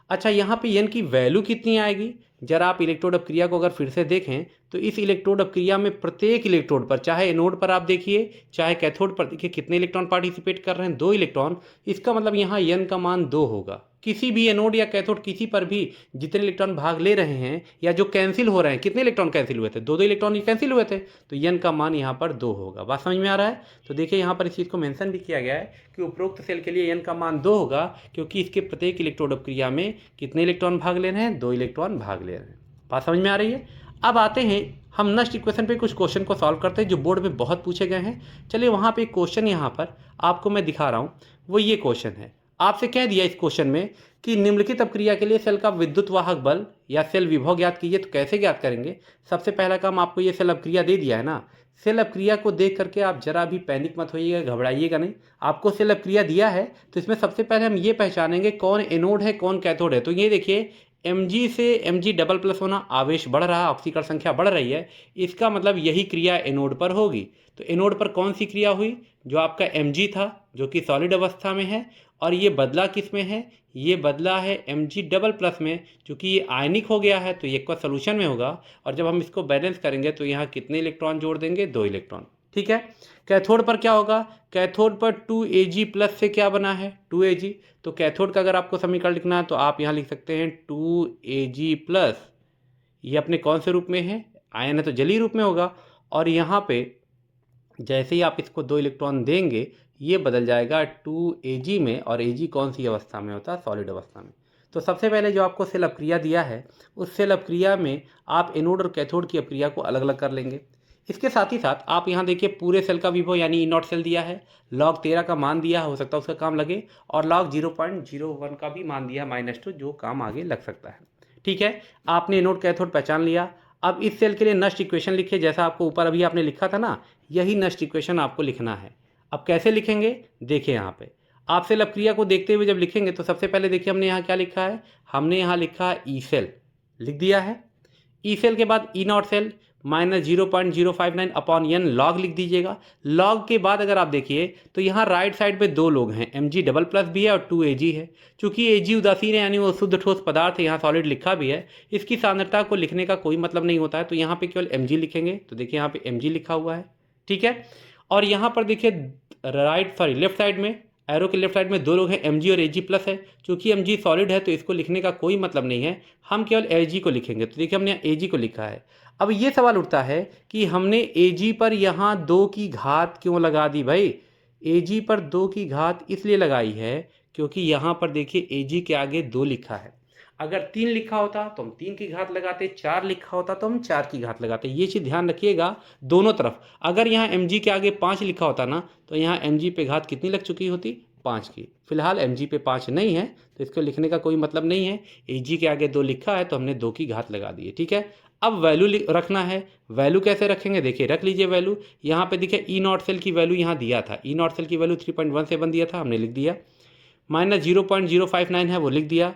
अच्छा, यहाँ पे एन की वैल्यू कितनी आएगी, जरा आप इलेक्ट्रोड अपक्रिया को अगर फिर से देखें तो इस इलेक्ट्रोड अपक्रिया में प्रत्येक इलेक्ट्रोड पर, चाहे एनोड पर आप देखिए चाहे कैथोड पर देखिए, कितने इलेक्ट्रॉन पार्टिसिपेट कर रहे हैं, 2 इलेक्ट्रॉन। इसका मतलब यहाँ एन का मान 2 होगा, किसी भी एनोड या कैथोड किसी पर भी जितने इलेक्ट्रॉन भाग ले रहे हैं या जो कैंसिल हो रहे हैं, कितने इलेक्ट्रॉन कैंसिल हुए थे, दो इलेक्ट्रॉन ही कैंसिल हुए थे, तो एन का मान यहाँ पर 2 होगा। बात समझ में आ रहा है? तो देखिए यहाँ पर इस चीज़ को मेंशन भी किया गया है कि उपरोक्त सेल के लिए एन का मान 2 होगा, क्योंकि इसके प्रत्येक इलेक्ट्रोड अपक्रिया में कितने इलेक्ट्रॉन भाग ले रहे हैं, 2 इलेक्ट्रॉन भाग ले रहे हैं। बात समझ में आ रही है? अब आते हैं हम नेक्स्ट इक्वेशन पे कुछ क्वेश्चन को सॉल्व करते हैं जो बोर्ड में बहुत पूछे गए हैं। चलिए वहाँ पे एक क्वेश्चन यहाँ पर आपको मैं दिखा रहा हूँ, वो ये क्वेश्चन है। आपसे कह दिया इस क्वेश्चन में कि निम्नलिखित अपक्रिया के लिए सेल का विद्युत वाहक बल या सेल विभव ज्ञात कीजिए। तो कैसे ज्ञात करेंगे? सबसे पहला काम, आपको ये सेल अपक्रिया दे दिया है ना, सेल अपक्रिया को देख करके आप जरा भी पैनिक मत होइएगा, घबराइएगा नहीं। आपको सेल अपक्रिया दिया है तो इसमें सबसे पहले हम ये पहचानेंगे कौन एनोड है कौन कैथोड है। तो ये देखिए Mg से Mg डबल प्लस होना, आवेश बढ़ रहा, ऑक्सीकरण संख्या बढ़ रही है, इसका मतलब यही क्रिया एनोड पर होगी। तो एनोड पर कौन सी क्रिया हुई? जो आपका Mg था जो कि सॉलिड अवस्था में है, और ये बदला किस में है? ये बदला है Mg डबल प्लस में, चूँकि ये आयनिक हो गया है तो ये का सोल्यूशन में होगा। और जब हम इसको बैलेंस करेंगे तो यहाँ कितने इलेक्ट्रॉन जोड़ देंगे? 2 इलेक्ट्रॉन। ठीक है। कैथोड पर क्या होगा? कैथोड पर 2Ag प्लस से क्या बना है? 2Ag। तो कैथोड का अगर आपको समीकरण लिखना है तो आप यहाँ लिख सकते हैं 2Ag प्लस, ये अपने कौन से रूप में है? आयन है तो जलीय रूप में होगा। और यहाँ पे जैसे ही आप इसको 2 इलेक्ट्रॉन देंगे ये बदल जाएगा 2Ag में, और Ag कौन सी अवस्था में होता है? सॉलिड अवस्था में। तो सबसे पहले जो आपको सेल अपक्रिया दिया है उस सेल अपक्रिया में आप एनोड और कैथोड की अपक्रिया को अलग अलग कर लेंगे। इसके साथ ही साथ आप यहाँ देखिए पूरे सेल का विभव यानी E0 सेल दिया है, log 13 का मान दिया, हो सकता है उसका काम लगे, और log 0.01 का भी मान दिया -2, जो काम आगे लग सकता है। ठीक है, आपने एनोड कैथोड पहचान लिया। अब इस सेल के लिए नष्ट इक्वेशन लिखिए, जैसा आपको ऊपर अभी आपने लिखा था ना, यही नष्ट इक्वेशन आपको लिखना है। अब कैसे लिखेंगे? देखिए यहाँ पे आप सेल अपक्रिया को देखते हुए जब लिखेंगे तो सबसे पहले देखिए हमने यहाँ क्या लिखा है, हमने यहाँ लिखा है ई सेल, लिख दिया है। ई सेल के बाद E0 cell -0.059 upon n log लिख दीजिएगा। लॉग के बाद अगर आप देखिए तो यहाँ राइट साइड पे 2 लोग हैं, Mg डबल प्लस भी है और 2Ag है। चूंकि Ag उदासीन है यानी वो शुद्ध ठोस पदार्थ है, यहाँ सॉलिड लिखा भी है, इसकी सांद्रता को लिखने का कोई मतलब नहीं होता है, तो यहाँ पे केवल Mg लिखेंगे। तो देखिए यहाँ पे Mg लिखा हुआ है। ठीक है, और यहाँ पर देखिए लेफ्ट साइड में, एरो के लेफ्ट साइड में 2 लोग हैं, Mg और Ag प्लस है। चूंकि Mg सॉलिड है तो इसको लिखने का कोई मतलब नहीं है, हम केवल Ag को लिखेंगे। तो देखिए हमने Ag को लिखा है। अब ये सवाल उठता है कि हमने Ag पर यहाँ 2 की घात क्यों लगा दी भाई? Ag पर 2 की घात इसलिए लगाई है क्योंकि यहाँ पर देखिए Ag के आगे 2 लिखा है। अगर 3 लिखा होता तो हम 3 की घात लगाते, 4 लिखा होता तो हम 4 की घात लगाते। ये चीज़ ध्यान रखिएगा दोनों तरफ। अगर यहाँ Mg के आगे 5 लिखा होता ना तो यहाँ Mg पे घात कितनी लग चुकी होती? 5 की। फिलहाल Mg पे 5 नहीं है तो इसको लिखने का कोई मतलब नहीं है। Ag के आगे 2 लिखा है तो हमने 2 की घात लगा दी है। ठीक है, अब वैल्यू रखना है। वैल्यू कैसे रखेंगे? देखिए रख लीजिए वैल्यू। यहाँ पे देखिए E0 सेल की वैल्यू यहाँ दिया था, E0 सेल की वैल्यू 3.17 दिया था, हमने लिख दिया। -0.059 है वो लिख दिया।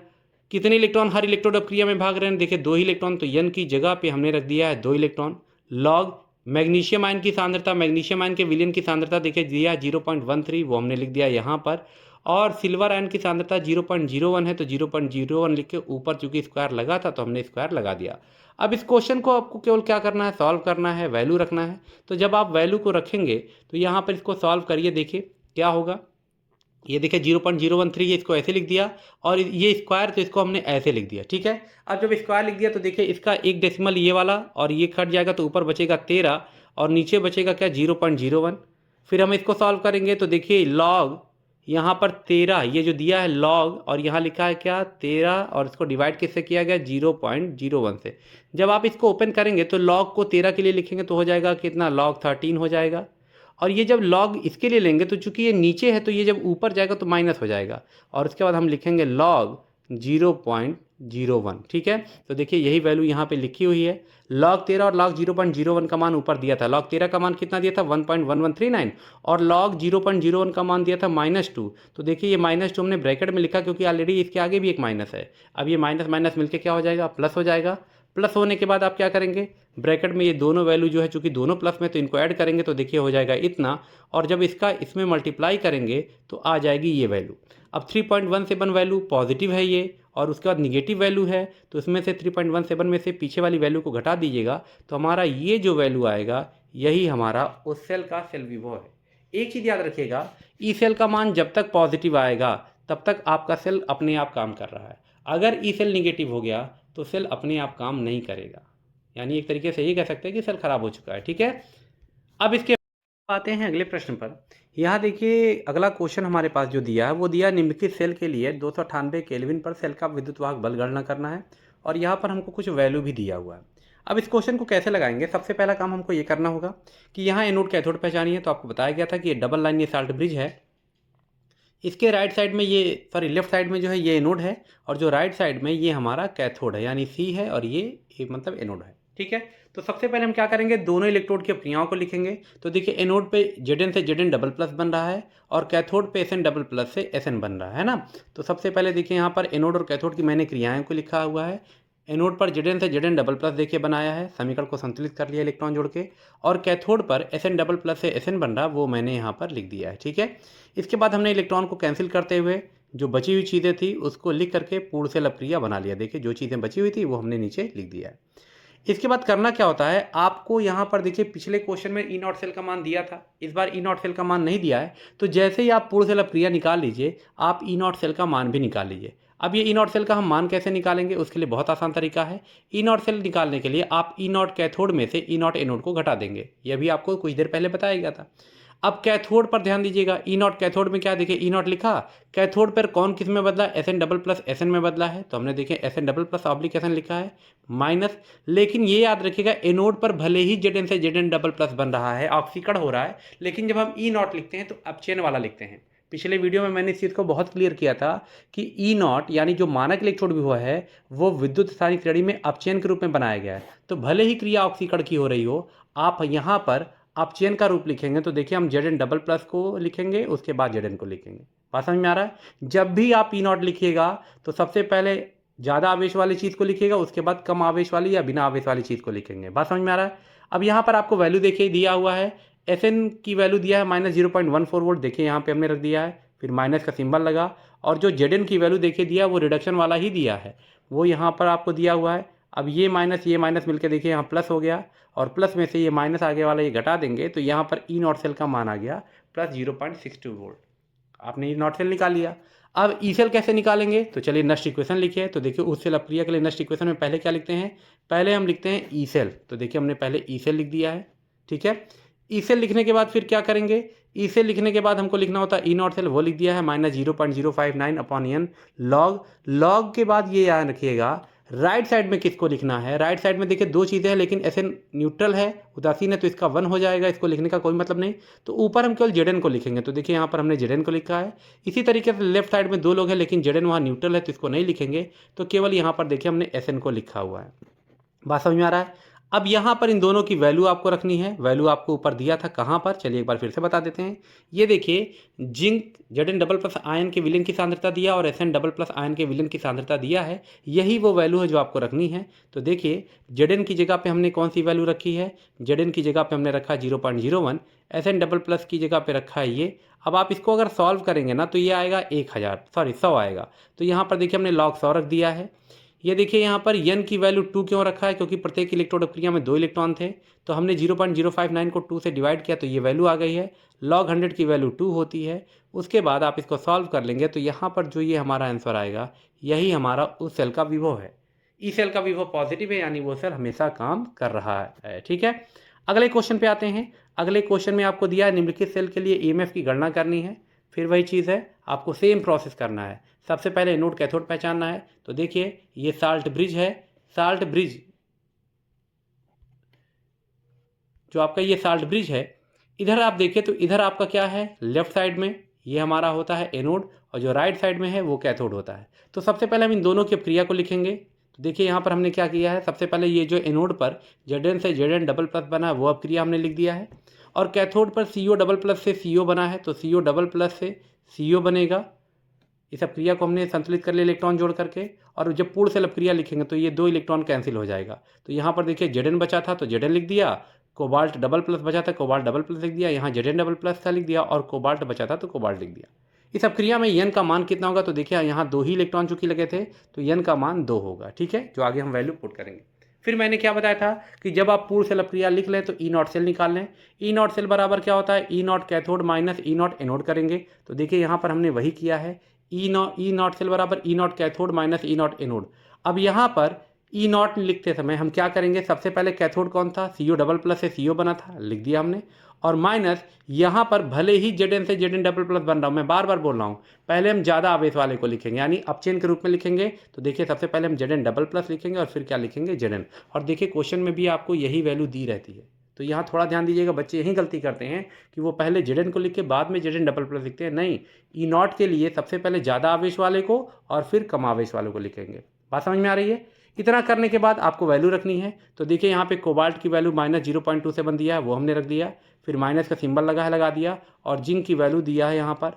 कितने इलेक्ट्रॉन हर इलेक्ट्रोड अपक्रिया में भाग रहे हैं? देखिए 2 इलेक्ट्रॉन, तो n की जगह पे हमने रख दिया है 2 इलेक्ट्रॉन। लॉग मैग्नीशियम आयन की सांद्रता, मैग्नीशियम आयन के विलयन की सांद्रता देखिए दिया 0.13, वो हमने लिख दिया यहाँ पर। और सिल्वर आयन की सांद्रता 0.01 है तो 0.01 लिख के ऊपर चूंकि स्क्वायर लगा था तो हमने स्क्वायर लगा दिया। अब इस क्वेश्चन को आपको केवल क्या करना है? सॉल्व करना है, वैल्यू रखना है। तो जब आप वैल्यू को रखेंगे तो यहाँ पर इसको सॉल्व करिए, देखिए क्या होगा। ये देखिए 0.013, ये इसको ऐसे लिख दिया, और ये स्क्वायर तो इसको हमने ऐसे लिख दिया। ठीक है, अब जब स्क्वायर लिख दिया तो देखिए इसका 1 डेसिमल ये वाला और ये कट जाएगा तो ऊपर बचेगा 13 और नीचे बचेगा क्या? 0.01। फिर हम इसको सॉल्व करेंगे तो देखिए लॉग यहाँ पर 13, ये जो दिया है लॉग, और यहाँ लिखा है क्या? 13, और इसको डिवाइड किससे किया गया? 0.01 से। जब आप इसको ओपन करेंगे तो लॉग को 13 के लिए लिखेंगे तो हो जाएगा कितना? log 13 हो जाएगा। और ये जब लॉग इसके लिए लेंगे तो चूंकि ये नीचे है तो ये जब ऊपर जाएगा तो माइनस हो जाएगा, और उसके बाद हम लिखेंगे log 0.01। ठीक है, तो देखिए यही वैल्यू यहाँ पे लिखी हुई है। log 13 और log 0.01 का मान ऊपर दिया था। log 13 का मान कितना दिया था? 1.1139, और log 0.01 का मान दिया था -2। तो देखिए ये -2 हमने ब्रैकेट में लिखा क्योंकि ऑलरेडी इसके आगे भी एक माइनस है। अब ये माइनस माइनस मिलकर क्या हो जाएगा? प्लस हो जाएगा। प्लस होने के बाद आप क्या करेंगे? ब्रैकेट में ये दोनों वैल्यू जो है चूंकि दोनों प्लस में तो इनको ऐड करेंगे तो देखिए हो जाएगा इतना, और जब इसका इसमें मल्टीप्लाई करेंगे तो आ जाएगी ये वैल्यू। अब 3.17 वैल्यू पॉजिटिव है ये, और उसके बाद निगेटिव वैल्यू है, तो इसमें से 3.17 में से पीछे वाली वैल्यू को घटा दीजिएगा तो हमारा ये जो वैल्यू आएगा यही हमारा उस सेल का सेल विभव है। एक चीज़ याद रखिएगा, ई सेल का मान जब तक पॉजिटिव आएगा तब तक आपका सेल अपने आप काम कर रहा है। अगर ई सेल निगेटिव हो गया तो सेल अपने आप काम नहीं करेगा, यानी एक तरीके से ये कह सकते हैं कि सेल खराब हो चुका है। ठीक है, अब इसके आते हैं अगले प्रश्न पर। यहाँ देखिए अगला क्वेश्चन हमारे पास जो दिया है वो दिया निम्नलिखित सेल के लिए 298 केल्विन पर सेल का विद्युत वाहक बल गणना करना है, और यहाँ पर हमको कुछ वैल्यू भी दिया हुआ है। अब इस क्वेश्चन को कैसे लगाएंगे, सबसे पहला काम हमको ये करना होगा कि यहाँ एनोड कैथोड पहचानिए। तो आपको बताया गया था कि ये डबल लाइन ये साल्ट ब्रिज है, इसके राइट साइड में ये लेफ्ट साइड में जो है ये एनोड है, और जो राइट साइड में ये हमारा कैथोड है यानी सी है, और ये मतलब एनोड है। ठीक है, तो सबसे पहले हम क्या करेंगे, दोनों इलेक्ट्रोड की अपक्रियाओं को लिखेंगे। तो देखिए एनोड पे Zn से Zn डबल प्लस बन रहा है, और कैथोड पे Sn डबल प्लस से Sn बन रहा है ना। तो सबसे पहले देखिए यहाँ पर एनोड और कैथोड की मैंने क्रियाएं को लिखा हुआ है। एनोड पर Zn से Zn डबल प्लस देखिए बनाया है, समीकरण को संतुलित कर लिया इलेक्ट्रॉन जोड़ के, और कैथोड पर Sn डबल प्लस से Sn बन रहा वो मैंने यहाँ पर लिख दिया है। ठीक है, इसके बाद हमने इलेक्ट्रॉन को कैंसिल करते हुए जो बची हुई चीज़ें थी उसको लिख करके पूर्ण सेल अपक्रिया बना लिया। देखिए जो चीज़ें बची हुई थी वो हमने नीचे लिख दिया है। इसके बाद करना क्या होता है, आपको यहाँ पर देखिए पिछले क्वेश्चन में ई नॉट सेल का मान दिया था, इस बार ई नॉट सेल का मान नहीं दिया है। तो जैसे ही आप पूर्ण सेल अपक्रिया निकाल लीजिए, आप ई नॉट सेल का मान भी निकाल लीजिए। अब ये ई नॉट सेल का हम मान कैसे निकालेंगे, उसके लिए बहुत आसान तरीका है। ई नॉट सेल निकालने के लिए आप ई नॉट कैथोड में से ई नॉट एनोड को घटा देंगे, यह भी आपको कुछ देर पहले बताया गया था। अब कैथोड पर ध्यान दीजिएगा, ई नॉट कैथोड में क्या देखिए ई नॉट लिखा, कैथोड पर कौन किस में बदला, Sn डबल प्लस Sn में बदला है। तो हमने देखे Sn double plus oblique Sn लिखा है माइनस, लेकिन ये याद रखिएगा एनोड पर भले ही Zn से Zn डबल प्लस बन रहा है, ऑक्सीकरण हो रहा है, लेकिन जब हम ई नॉट लिखते हैं तो अपचयन वाला लिखते हैं। पिछले वीडियो में मैंने इस चीज़ को बहुत क्लियर किया था कि ई नॉट यानी जो मानक इलेक्ट्रोड विभव है वो विद्युत स्थानिक श्रेणी में अपचयन के रूप में बनाया गया है। तो भले ही क्रिया ऑक्सीकरण की हो रही हो, आप यहाँ पर अपचयन का रूप लिखेंगे। तो देखिए हम Zn डबल प्लस को लिखेंगे, उसके बाद Zn को लिखेंगे। बात समझ में आ रहा है? जब भी आप ई नॉट लिखिएगा तो सबसे पहले ज़्यादा आवेश वाली चीज़ को लिखिएगा, उसके बाद कम आवेश वाली या बिना आवेश वाली चीज़ को लिखेंगे। बात समझ में आ रहा है? अब यहाँ पर आपको वैल्यू देखिए दिया हुआ है, Sn की वैल्यू दिया है -0.14 वोल्ट, देखिए यहाँ पे हमने रख दिया है, फिर माइनस का सिंबल लगा, और जो Zn की वैल्यू देखिए दिया वो रिडक्शन वाला ही दिया है, वो यहाँ पर आपको दिया हुआ है। अब ये माइनस मिलकर देखिए यहाँ प्लस हो गया, और प्लस में से ये माइनस आगे वाला ये घटा देंगे तो यहाँ पर ई नॉट सेल का मान आ गया +0.62 वोल्ट। आपने ई नॉट सेल निकाल लिया। अब ई सेल कैसे निकालेंगे, तो चलिए नष्ट इक्वेशन लिखिए। तो देखिए उस सेल अपक्रिया के लिए नष्ट इक्वेशन में पहले क्या लिखते हैं, पहले हम लिखते हैं ई सेल। तो देखिए हमने पहले ई सेल लिख दिया है। ठीक है, ई सेल लिखने के बाद फिर क्या करेंगे, ई सेल लिखने के बाद हमको लिखना होता है ई नॉट सेल, वो लिख दिया है -0.059 लॉग के बाद ये याद रखिएगा राइट साइड में किसको लिखना है। राइट साइड में देखिए दो चीज़ें हैं, लेकिन Sn न्यूट्रल है, उदासीन है, तो इसका 1 हो जाएगा, इसको लिखने का कोई मतलब नहीं। तो ऊपर हम केवल Zn को लिखेंगे। तो देखिए यहाँ पर हमने Zn को लिखा है। इसी तरीके से लेफ्ट साइड में दो लोग हैं, लेकिन Zn वहाँ न्यूट्रल है तो इसको नहीं लिखेंगे, तो केवल यहाँ पर देखिए हमने Sn को लिखा हुआ है। बात समझ में आ रहा है? अब यहाँ पर इन दोनों की वैल्यू आपको रखनी है। वैल्यू आपको ऊपर दिया था, कहाँ पर, चलिए एक बार फिर से बता देते हैं। ये देखिए zinc Zn double plus ion के विलयन की सांद्रता दिया और Sn डबल प्लस आयन के विलयन की सांद्रता दिया है, यही वो वैल्यू है जो आपको रखनी है। तो देखिए Zn की जगह पे हमने कौन सी वैल्यू रखी है, Zn की जगह पे हमने रखा 0.01, Sn डबल प्लस की जगह पे रखा है ये। अब आप इसको अगर सॉल्व करेंगे ना तो ये आएगा 100 आएगा। तो यहाँ पर देखिए हमने log 100 रख दिया है। ये देखिए यहाँ पर n की वैल्यू 2 क्यों रखा है, क्योंकि प्रत्येक इलेक्ट्रोड अपक्रिया में 2 इलेक्ट्रॉन थे, तो हमने 0.059 को 2 से डिवाइड किया तो ये वैल्यू आ गई है। log 100 की वैल्यू 2 होती है। उसके बाद आप इसको सॉल्व कर लेंगे तो यहाँ पर जो ये हमारा आंसर आएगा यही हमारा उस सेल का विभव है। ई सेल का विभव पॉजिटिव है, यानी वो सेल हमेशा काम कर रहा है। ठीक है, अगले क्वेश्चन पे आते हैं। अगले क्वेश्चन में आपको दिया है निम्नलिखित सेल के लिए ईएमएफ की गणना करनी है। फिर वही चीज़ है, आपको सेम प्रोसेस करना है। सबसे पहले एनोड कैथोड पहचानना है। तो देखिए ये साल्ट ब्रिज है, साल्ट ब्रिज जो आपका ये साल्ट ब्रिज है, इधर आप देखिए तो इधर आपका क्या है, लेफ्ट साइड में ये हमारा होता है एनोड, और जो राइट साइड में है वो कैथोड होता है। तो सबसे पहले हम इन दोनों की अपक्रिया को लिखेंगे। तो देखिए यहाँ पर हमने क्या किया है, सबसे पहले ये जो एनोड पर Zn से Zn डबल प्लस बना है वो अपक्रिया हमने लिख दिया है, और कैथोड पर CO डबल प्लस से CO बना है तो CO डबल प्लस से CO बनेगा। इस अपक्रिया को हमने संतुलित कर लिया इलेक्ट्रॉन जोड़ करके, और जब पूर्ण सेल अपक्रिया लिखेंगे तो ये 2 इलेक्ट्रॉन कैंसिल हो जाएगा। तो यहाँ पर देखिए Zn बचा था तो Zn लिख दिया, कोबाल्ट डबल प्लस बचा था कोबाल्ट डबल प्लस लिख दिया, यहाँ Zn डबल प्लस था लिख दिया, और कोबाल्ट बचा था तो कोबाल्ट लिख दिया। इस अपक्रिया में n का मान कितना होगा, तो देखिए यहाँ 2 ही इलेक्ट्रॉन चूंकि लगे थे तो n का मान 2 होगा। ठीक है, जो आगे हम वैल्यू पुट करेंगे। फिर मैंने क्या बताया था कि जब आप पूर्ण सेल अपक्रिया लिख लें तो ई नॉट सेल निकाल लें। ई नॉट सेल बराबर क्या होता है, E naught cathode minus E naught anode करेंगे। तो देखिए यहाँ पर हमने वही किया है, ई नॉट सेल बराबर E naught cathode minus E naught anode. अब यहाँ पर ई नॉट लिखते समय हम क्या करेंगे, सबसे पहले कैथोड कौन था, CO डबल प्लस से CO बना था, लिख दिया हमने। और माइनस यहाँ पर भले ही Zn से Zn डबल प्लस बन रहा हूँ, मैं बार बार बोल रहा हूँ, पहले हम ज़्यादा आवेश वाले को लिखेंगे, यानी अपचेन के रूप में लिखेंगे। तो देखिए सबसे पहले हम Zn डबल प्लस लिखेंगे और फिर क्या लिखेंगे, Zn। और देखिए क्वेश्चन में भी आपको यही वैल्यू दी रहती है। तो यहाँ थोड़ा ध्यान दीजिएगा, बच्चे यही गलती करते हैं कि वो पहले Zn को लिख के बाद में Zn डबल प्लस लिखते हैं। नहीं, ई नॉट के लिए सबसे पहले ज़्यादा आवेश वाले को और फिर कम आवेश वाले को लिखेंगे। बात समझ में आ रही है। इतना करने के बाद आपको वैल्यू रखनी है। तो देखिए यहाँ पे कोबाल्ट की वैल्यू -0.27 दिया है, वो हमने रख दिया। फिर माइनस का सिंबल लगा है, लगा दिया। और जिंक की वैल्यू दिया है यहाँ पर,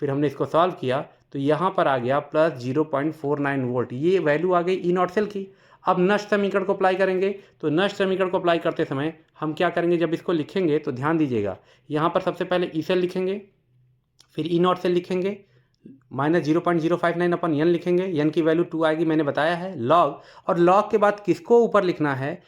फिर हमने इसको सॉल्व किया तो यहाँ पर आ गया +0.49 वोल्ट। ये वैल्यू आ गई ई नॉट सेल की। अब नष्ट समीकरण को अप्लाई करेंगे। तो नष्ट समीकरण को अप्लाई करते समय हम क्या करेंगे, जब इसको लिखेंगे तो ध्यान दीजिएगा, यहाँ पर सबसे पहले ई सेल लिखेंगे, फिर ई नॉट सेल लिखेंगे, -0.059 अपन यन लिखेंगे। यन की वैल्यू 2 आएगी, मैंने बताया है। लॉग, और लॉग के बाद किसको ऊपर लिखना है,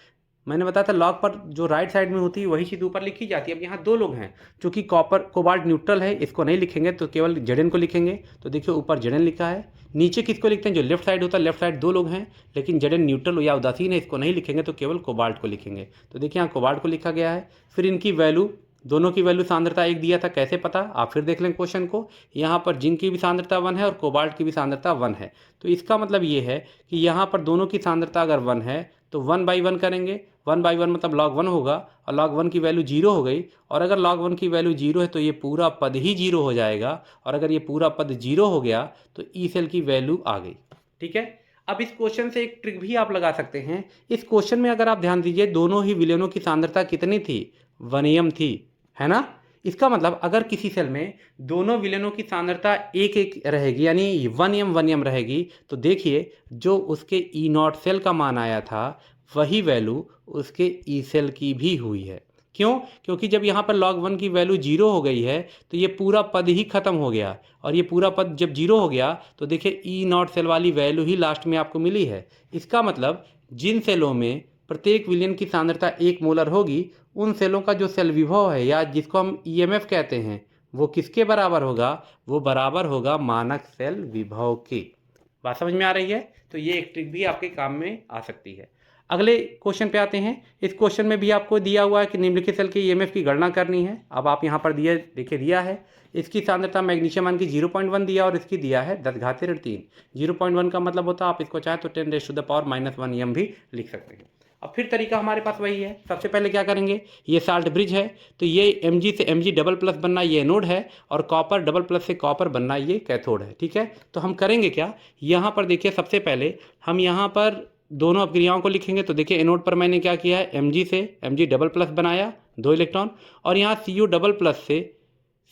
मैंने बताया था लॉग पर जो राइट साइड में होती है वही चीज़ ऊपर लिखी जाती है। अब यहाँ 2 लोग हैं, चूँकि कोबाल्ट न्यूट्रल है, इसको नहीं लिखेंगे तो केवल Zn को लिखेंगे। तो देखिए ऊपर Zn लिखा है, नीचे किसको लिखते हैं, जो लेफ्ट साइड होता है, लेफ्ट साइड 2 लोग हैं, लेकिन Zn न्यूट्रल या उदासीन है, इसको नहीं लिखेंगे तो केवल कोबाल्ट को लिखेंगे। तो देखिए यहाँ कोबाल्ट को लिखा गया है। फिर इनकी वैल्यू, दोनों की वैल्यू सांद्रता एक दिया था, कैसे पता, आप फिर देख लें क्वेश्चन को। यहाँ पर जिंक की भी सांद्रता 1 है और कोबाल्ट की भी सांद्रता 1 है। तो इसका मतलब ये है कि यहाँ पर दोनों की सांद्रता अगर 1 है तो 1/1 करेंगे। 1/1 मतलब log 1 होगा, और log 1 की वैल्यू 0 हो गई। और अगर log 1 की वैल्यू 0 है तो ये पूरा पद ही 0 हो जाएगा। और अगर ये पूरा पद 0 हो गया तो ई सेल की वैल्यू आ गई। ठीक है। अब इस क्वेश्चन से एक ट्रिक भी आप लगा सकते हैं। इस क्वेश्चन में अगर आप ध्यान दीजिए, दोनों ही विलयनों की सांद्रता कितनी थी, 1m थी, है ना। इसका मतलब अगर किसी सेल में दोनों विलयनों की सांद्रता एक एक रहेगी, यानी 1m रहेगी, तो देखिए जो उसके ई नॉट सेल का मान आया था वही वैल्यू उसके ई सेल की भी हुई है। क्यों? क्योंकि जब यहाँ पर log 1 की वैल्यू 0 हो गई है तो ये पूरा पद ही खत्म हो गया। और ये पूरा पद जब 0 हो गया तो देखिए ई नॉट सेल वाली वैल्यू ही लास्ट में आपको मिली है। इसका मतलब जिन सेलों में प्रत्येक विलयन की सांद्रता 1 मोलर होगी, उन सेलों का जो सेल विभव है या जिसको हम EMF कहते हैं, वो किसके बराबर होगा, वो बराबर होगा मानक सेल विभव के। बात समझ में आ रही है। तो ये एक ट्रिक भी आपके काम में आ सकती है। अगले क्वेश्चन पे आते हैं। इस क्वेश्चन में भी आपको दिया हुआ है कि निम्नलिखित सेल के EMF की गणना करनी है। अब आप यहाँ पर देखिए दिया है, इसकी सांद्रता मैग्नीशियम आयन की 0.1 दिया और इसकी दिया है 10⁻³ 0.1 का मतलब होता है, आप इसको चाहे तो 10⁻⁻⁻1 m भी लिख सकते हैं। अब फिर तरीका हमारे पास वही है। सबसे पहले क्या करेंगे, ये साल्ट ब्रिज है तो ये Mg से Mg डबल प्लस बनना ये एनोड है, और कॉपर डबल प्लस से कॉपर बनना ये कैथोड है। ठीक है। तो हम करेंगे क्या, यहाँ पर देखिए सबसे पहले हम यहाँ पर दोनों अभिक्रियाओं को लिखेंगे। तो देखिए एनोड पर मैंने क्या किया है, Mg से Mg डबल प्लस बनाया 2 इलेक्ट्रॉन, और यहाँ Cu डबल प्लस से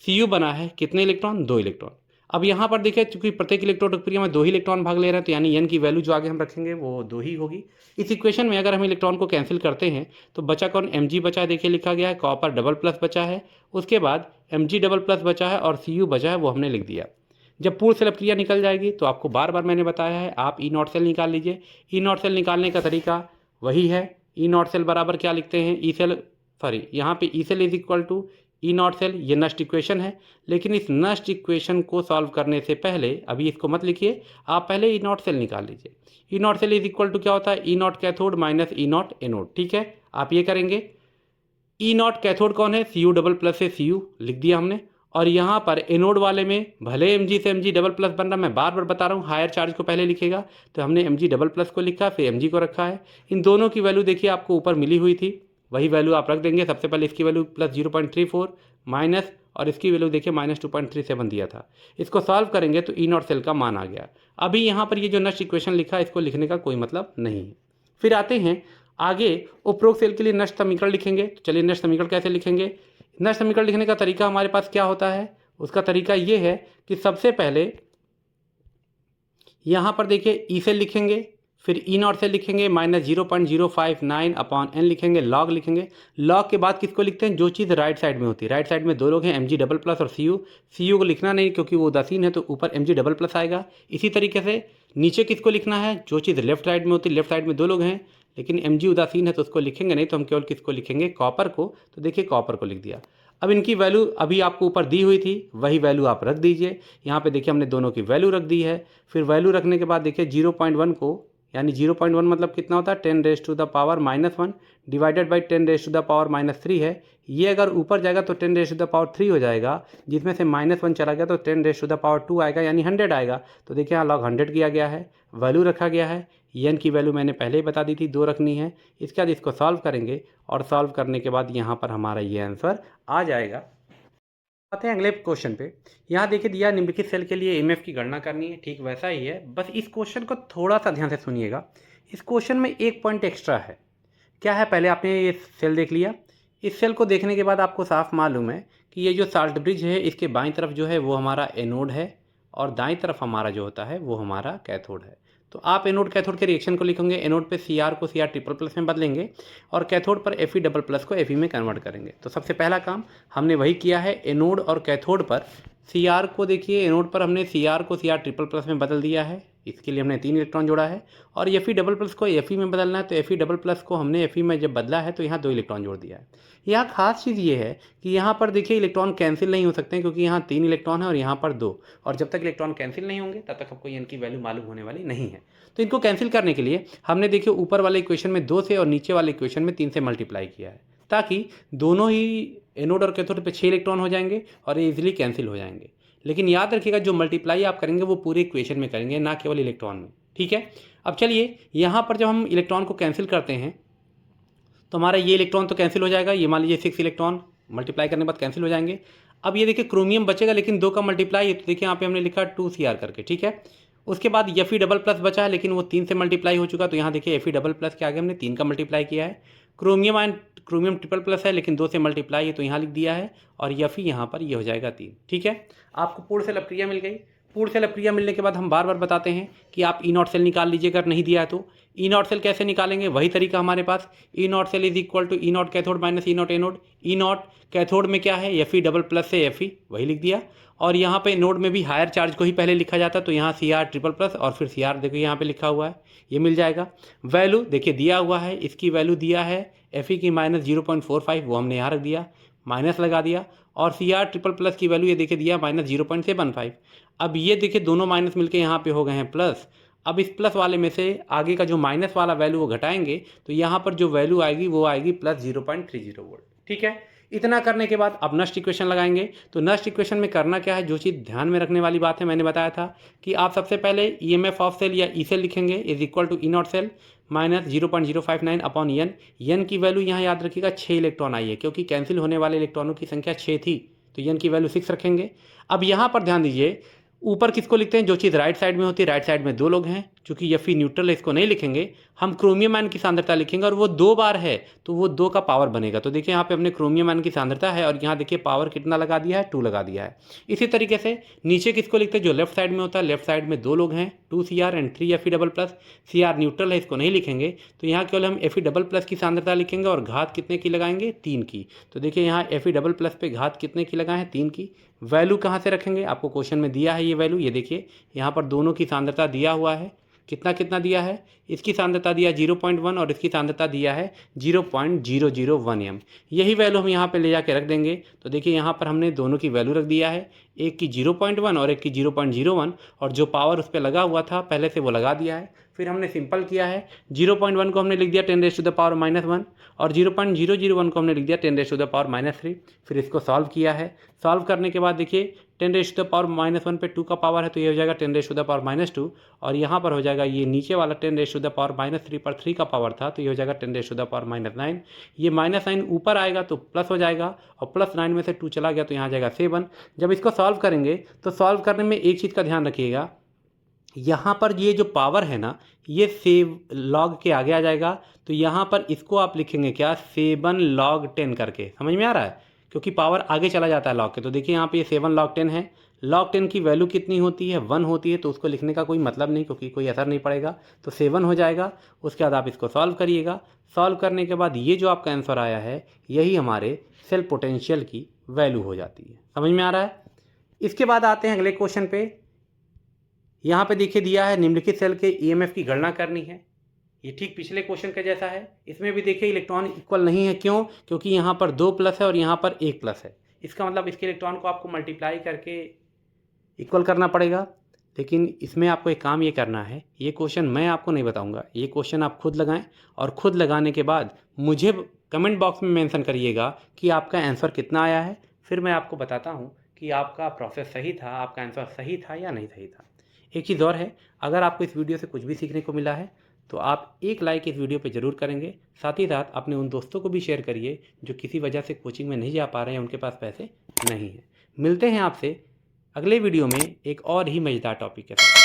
Cu बना है कितने इलेक्ट्रॉन, 2 इलेक्ट्रॉन। अब यहाँ पर देखिए चूंकि प्रत्येक इलेक्ट्रोड प्रक्रिया में 2 ही इलेक्ट्रॉन भाग ले रहे हैं, तो यानी n की वैल्यू जो आगे हम रखेंगे वो 2 ही होगी। इस इक्वेशन में अगर हम इलेक्ट्रॉन को कैंसिल करते हैं तो बचा कौन, Mg बचा है, देखिए लिखा गया है, कॉपर डबल प्लस बचा है, उसके बाद Mg डबल प्लस बचा है और Cu बचा है, वो हमने लिख दिया। जब पूर्ण सेल अपक्रिया निकल जाएगी तो आपको बार बार मैंने बताया है, आप ई नॉट सेल निकाल लीजिए। ई नॉट सेल निकालने का तरीका वही है। ई नॉट सेल बराबर क्या लिखते हैं, ई सेल, सॉरी यहाँ पे E cell is equal to E not cell, ये नष्ट इक्वेशन है। लेकिन इस नष्ट इक्वेशन को सॉल्व करने से पहले अभी इसको मत लिखिए, आप पहले ई नॉट सेल निकाल लीजिए। E not cell is equal to क्या होता है, E naught cathode minus E naught anode. ठीक है, आप ये करेंगे। ई नॉट कैथोड कौन है, Cu डबल प्लस से Cu लिख दिया हमने। और यहाँ पर एनोड वाले में भले Mg से Mg डबल प्लस बन रहा, मैं बार बार बता रहा हूँ, हायर चार्ज को पहले लिखेगा, तो हमने Mg डबल प्लस को लिखा, फिर Mg को रखा है। इन दोनों की वैल्यू देखिए आपको ऊपर मिली हुई थी, वही वैल्यू आप रख देंगे। सबसे पहले इसकी वैल्यू +0.34 माइनस, और इसकी वैल्यू देखिए -2.37 दिया था। इसको सॉल्व करेंगे तो ई नॉट सेल का मान आ गया। अभी यहाँ पर ये जो नष्ट इक्वेशन लिखा है इसको लिखने का कोई मतलब नहीं है। फिर आते हैं आगे, उपरोक्त सेल के लिए नष्ट समीकरण लिखेंगे। तो चलिए नष्ट समीकरण कैसे लिखेंगे। नष्ट समीकरण लिखने का तरीका हमारे पास क्या होता है, उसका तरीका ये है कि सबसे पहले यहाँ पर देखिए ई सेल लिखेंगे, फिर ई नॉट सेल लिखेंगे, -0.059 अपॉन n लिखेंगे, लॉग लिखेंगे। लॉग के बाद किसको लिखते हैं, जो चीज़ राइट साइड में होती है। राइट साइड में 2 लोग हैं, Mg डबल प्लस और Cu को लिखना नहीं क्योंकि वो उदासीन है, तो ऊपर Mg डबल प्लस आएगा। इसी तरीके से नीचे किसको लिखना है, जो चीज़ लेफ्ट साइड में होती है। लेफ्ट साइड में 2 लोग हैं लेकिन Mg उदासीन है तो उसको लिखेंगे नहीं, तो हम केवल किसको लिखेंगे, कॉपर को। तो देखिए कॉपर को लिख दिया। अब इनकी वैल्यू अभी आपको ऊपर दी हुई थी, वही वैल्यू आप रख दीजिए। यहाँ पे देखिए हमने दोनों की वैल्यू रख दी है। फिर वैल्यू रखने के बाद देखिए 0.1 को, यानी 0.1 मतलब कितना होता है 10⁻⁻⁻1 डिवाइडेड बाई 10⁻⁻³ है। ये अगर ऊपर जाएगा तो 10⁻³ हो जाएगा, जिसमें से -1 चला गया तो 10⁻² आएगा, यानी 100 आएगा। तो देखिए यहाँ log 100 किया गया है, वैल्यू रखा गया है। एन की वैल्यू मैंने पहले ही बता दी थी, 2 रखनी है। इसके बाद इसको सॉल्व करेंगे और सॉल्व करने के बाद यहाँ पर हमारा ये आंसर आ जाएगा। आते हैं अगले क्वेश्चन पे। यहाँ देखिए दिया निम्नलिखित सेल के लिए EMF की गणना करनी है, ठीक वैसा ही है, बस इस क्वेश्चन को थोड़ा सा ध्यान से सुनिएगा। इस क्वेश्चन में एक पॉइंट एक्स्ट्रा है। क्या है, पहले आपने ये सेल देख लिया। इस सेल को देखने के बाद आपको साफ मालूम है कि ये जो साल्ट ब्रिज है इसके बाईं तरफ जो है वो हमारा एनोड है और दाईं तरफ हमारा जो होता है वो हमारा कैथोड है। तो आप एनोड कैथोड के रिएक्शन को लिखेंगे। एनोड पे Cr को Cr++ में बदलेंगे और कैथोड पर Fe++ को Fe में कन्वर्ट करेंगे। तो सबसे पहला काम हमने वही किया है। एनोड और कैथोड पर Cr को देखिए, एनोड पर हमने Cr को Cr++ में बदल दिया है। इसके लिए हमने 3 इलेक्ट्रॉन जोड़ा है। और Fe++ को Fe में बदलना है, तो Fe++ को हमने Fe में जब बदला है तो यहाँ 2 इलेक्ट्रॉन जोड़ दिया है। यहाँ खास चीज़ ये है कि यहाँ पर देखिए इलेक्ट्रॉन कैंसिल नहीं हो सकते हैं, क्योंकि यहाँ 3 इलेक्ट्रॉन है और यहाँ पर 2, और जब तक इलेक्ट्रॉन कैंसिल नहीं होंगे तब तक आपको इनकी वैल्यू मालूम होने वाली नहीं है। तो इनको कैंसिल करने के लिए हमने देखिए ऊपर वाले इक्वेशन में 2 से और नीचे वाले इक्वेशन में 3 से मल्टीप्लाई किया है, ताकि दोनों ही एनोड और कैथोड पे 6 इलेक्ट्रॉन हो जाएंगे और ये इजीली कैंसिल हो जाएंगे। लेकिन याद रखिएगा जो मल्टीप्लाई आप करेंगे वो पूरे इक्वेशन में करेंगे, ना केवल इलेक्ट्रॉन में, ठीक है। अब चलिए यहाँ पर जब हम इलेक्ट्रॉन को कैंसिल करते हैं तो हमारा ये इलेक्ट्रॉन तो कैंसिल हो जाएगा, ये मान लीजिए 6 इलेक्ट्रॉन मल्टीप्लाई करने के बाद कैंसिल हो जाएंगे। अब ये देखिए क्रोमियम बचेगा, लेकिन 2 का मल्टीप्लाई है, तो देखिए यहाँ पे हमने लिखा 2Cr करके, ठीक है। उसके बाद Fe++ बचा है, लेकिन वो 3 से मल्टीप्लाई हो चुका, तो यहाँ देखिए Fe++ के आगे हमने 3 का मल्टीप्लाई किया है। क्रोमियम ट्रिपल+ है, लेकिन 2 से मल्टीप्लाई है, तो यहाँ लिख दिया है। और Fe यहाँ पर ये हो जाएगा 3, ठीक है। आपको पूर्ण सेल अपक्रिया मिल गई। पूर्ण सेल अपक्रिया मिलने के बाद हम बार बार बताते हैं कि आप E0 सेल निकाल लीजिए अगर नहीं दिया है तो। E0 सेल कैसे निकालेंगे, वही तरीका हमारे पास। E0 cell is equal to E0 cathode minus E0 anode. E0 cathode में क्या है, Fe++ से Fe, वही लिख दिया। और यहाँ पे नोड में भी हायर चार्ज को ही पहले लिखा जाता है, तो यहाँ Cr++ और फिर Cr देखिए यहाँ पे लिखा हुआ है, ये मिल जाएगा। वैल्यू देखिए दिया हुआ है, इसकी वैल्यू दिया है Fe की -0.45, वो हमने यहाँ रख दिया, माइनस लगा दिया। और Cr++ की वैल्यू ये देखिए दिया -0.75। अब ये देखिए दोनों माइनस मिलके यहाँ पे हो गए हैं प्लस। अब इस प्लस वाले में से आगे का जो माइनस वाला वैल्यू वो घटाएंगे, तो यहाँ पर जो वैल्यू आएगी वो आएगी +0.30 वोल्ट, ठीक है। इतना करने के बाद अब नस्ट इक्वेशन लगाएंगे। तो नस्ट इक्वेशन में करना क्या है, जो चीज़ ध्यान में रखने वाली बात है, मैंने बताया था कि आप सबसे पहले EMF ऑफ सेल या ई सेल लिखेंगे is equal to E0 cell minus 0.059 upon n की वैल्यू यहाँ याद रखिएगा 6 इलेक्ट्रॉन आई है, क्योंकि कैंसिल होने वाले इलेक्ट्रॉनों की संख्या 6 थी, तो एन की वैल्यू 6 रखेंगे। अब यहाँ पर ध्यान दीजिए, ऊपर किसको लिखते हैं, जो चीज़ राइट साइड में होती है, राइट साइड में 2 लोग हैं, चूंकि Fe न्यूट्रल है इसको नहीं लिखेंगे, हम क्रोमियम आयन की सांद्रता लिखेंगे और वो 2 बार है तो वो 2 का पावर बनेगा। तो देखिए यहाँ पे हमने क्रोमियम आयन की सांद्रता है और यहाँ देखिए पावर कितना लगा दिया है, 2 लगा दिया है। इसी तरीके से नीचे किसको लिखते हैं, जो लेफ्ट साइड में होता है, लेफ्ट साइड में 2 लोग हैं, 2Cr and 3 Fe++। Cr neutral है, इसको नहीं लिखेंगे, तो यहाँ केवल हम Fe++ की सांद्रता लिखेंगे और घात कितने की लगाएंगे, 3 की। तो देखिए यहाँ Fe++ पे घात कितने की लगाएं, 3 की। वैल्यू कहाँ से रखेंगे, आपको क्वेश्चन में दिया है ये वैल्यू, ये देखिए यहाँ पर दोनों की सांद्रता दिया हुआ है, कितना कितना दिया है, इसकी सांद्रता दिया 0.1 और इसकी सांद्रता दिया है 0.001 m। यही वैल्यू हम यहाँ पे ले जाके रख देंगे। तो देखिए यहाँ पर हमने दोनों की वैल्यू रख दिया है, एक की 0.1 और एक की 0.01, और जो पावर उस पर लगा हुआ था पहले से वो लगा दिया है। फिर हमने सिंपल किया है, 0.1 को हमने लिख दिया 10⁻⁻1 और 0.001 को हमने लिख दिया 10⁻⁻3। फिर इसको सॉल्व किया है। सॉल्व करने के बाद देखिए 10⁻⁻1 पे 2 का पावर है, तो ये हो जाएगा 10⁻⁻2, और यहाँ पर हो जाएगा ये नीचे वाला 10⁻⁻3 पर 3 का पावर था, तो ये हो जाएगा 10⁻⁻9। ये -9 ऊपर आएगा तो प्लस हो जाएगा, और +9 में से 2 चला गया तो यहाँ जाएगा 7। जब इसको सॉल्व करेंगे तो सॉल्व करने में एक चीज़ का ध्यान रखिएगा, यहाँ पर ये जो पावर है ना, ये सेव लॉग के आगे आ जाएगा, तो यहाँ पर इसको आप लिखेंगे क्या, 7 log 10 करके, समझ में आ रहा है, क्योंकि पावर आगे चला जाता है लॉग के। तो देखिए यहाँ पे ये 7 log 10 है। log 10 की वैल्यू कितनी होती है, 1 होती है, तो उसको लिखने का कोई मतलब नहीं, क्योंकि कोई असर नहीं पड़ेगा, तो 7 हो जाएगा। उसके बाद आप इसको सॉल्व करिएगा। सॉल्व करने के बाद ये जो आपका आंसर आया है, यही हमारे सेल पोटेंशियल की वैल्यू हो जाती है। समझ में आ रहा है। इसके बाद आते हैं अगले क्वेश्चन पे। यहाँ पे देखिए दिया है निम्नलिखित सेल के EMF की गणना करनी है। ये ठीक पिछले क्वेश्चन के जैसा है। इसमें भी देखिए इलेक्ट्रॉन इक्वल नहीं है, क्यों, क्योंकि यहाँ पर 2 प्लस है और यहाँ पर 1 प्लस है। इसका मतलब इसके इलेक्ट्रॉन को आपको मल्टीप्लाई करके इक्वल करना पड़ेगा। लेकिन इसमें आपको एक काम ये करना है, ये क्वेश्चन मैं आपको नहीं बताऊंगा, ये क्वेश्चन आप खुद लगाएं और खुद लगाने के बाद मुझे कमेंट बॉक्स में मेंशन करिएगा कि आपका आंसर कितना आया है। फिर मैं आपको बताता हूँ कि आपका प्रोसेस सही था, आपका आंसर सही था या नहीं सही था। एक चीज़ और है, अगर आपको इस वीडियो से कुछ भी सीखने को मिला है तो आप एक लाइक इस वीडियो पे ज़रूर करेंगे। साथ ही साथ अपने उन दोस्तों को भी शेयर करिए जो किसी वजह से कोचिंग में नहीं जा पा रहे हैं, उनके पास पैसे नहीं हैं। मिलते हैं आपसे अगले वीडियो में एक और ही मज़ेदार टॉपिक के साथ।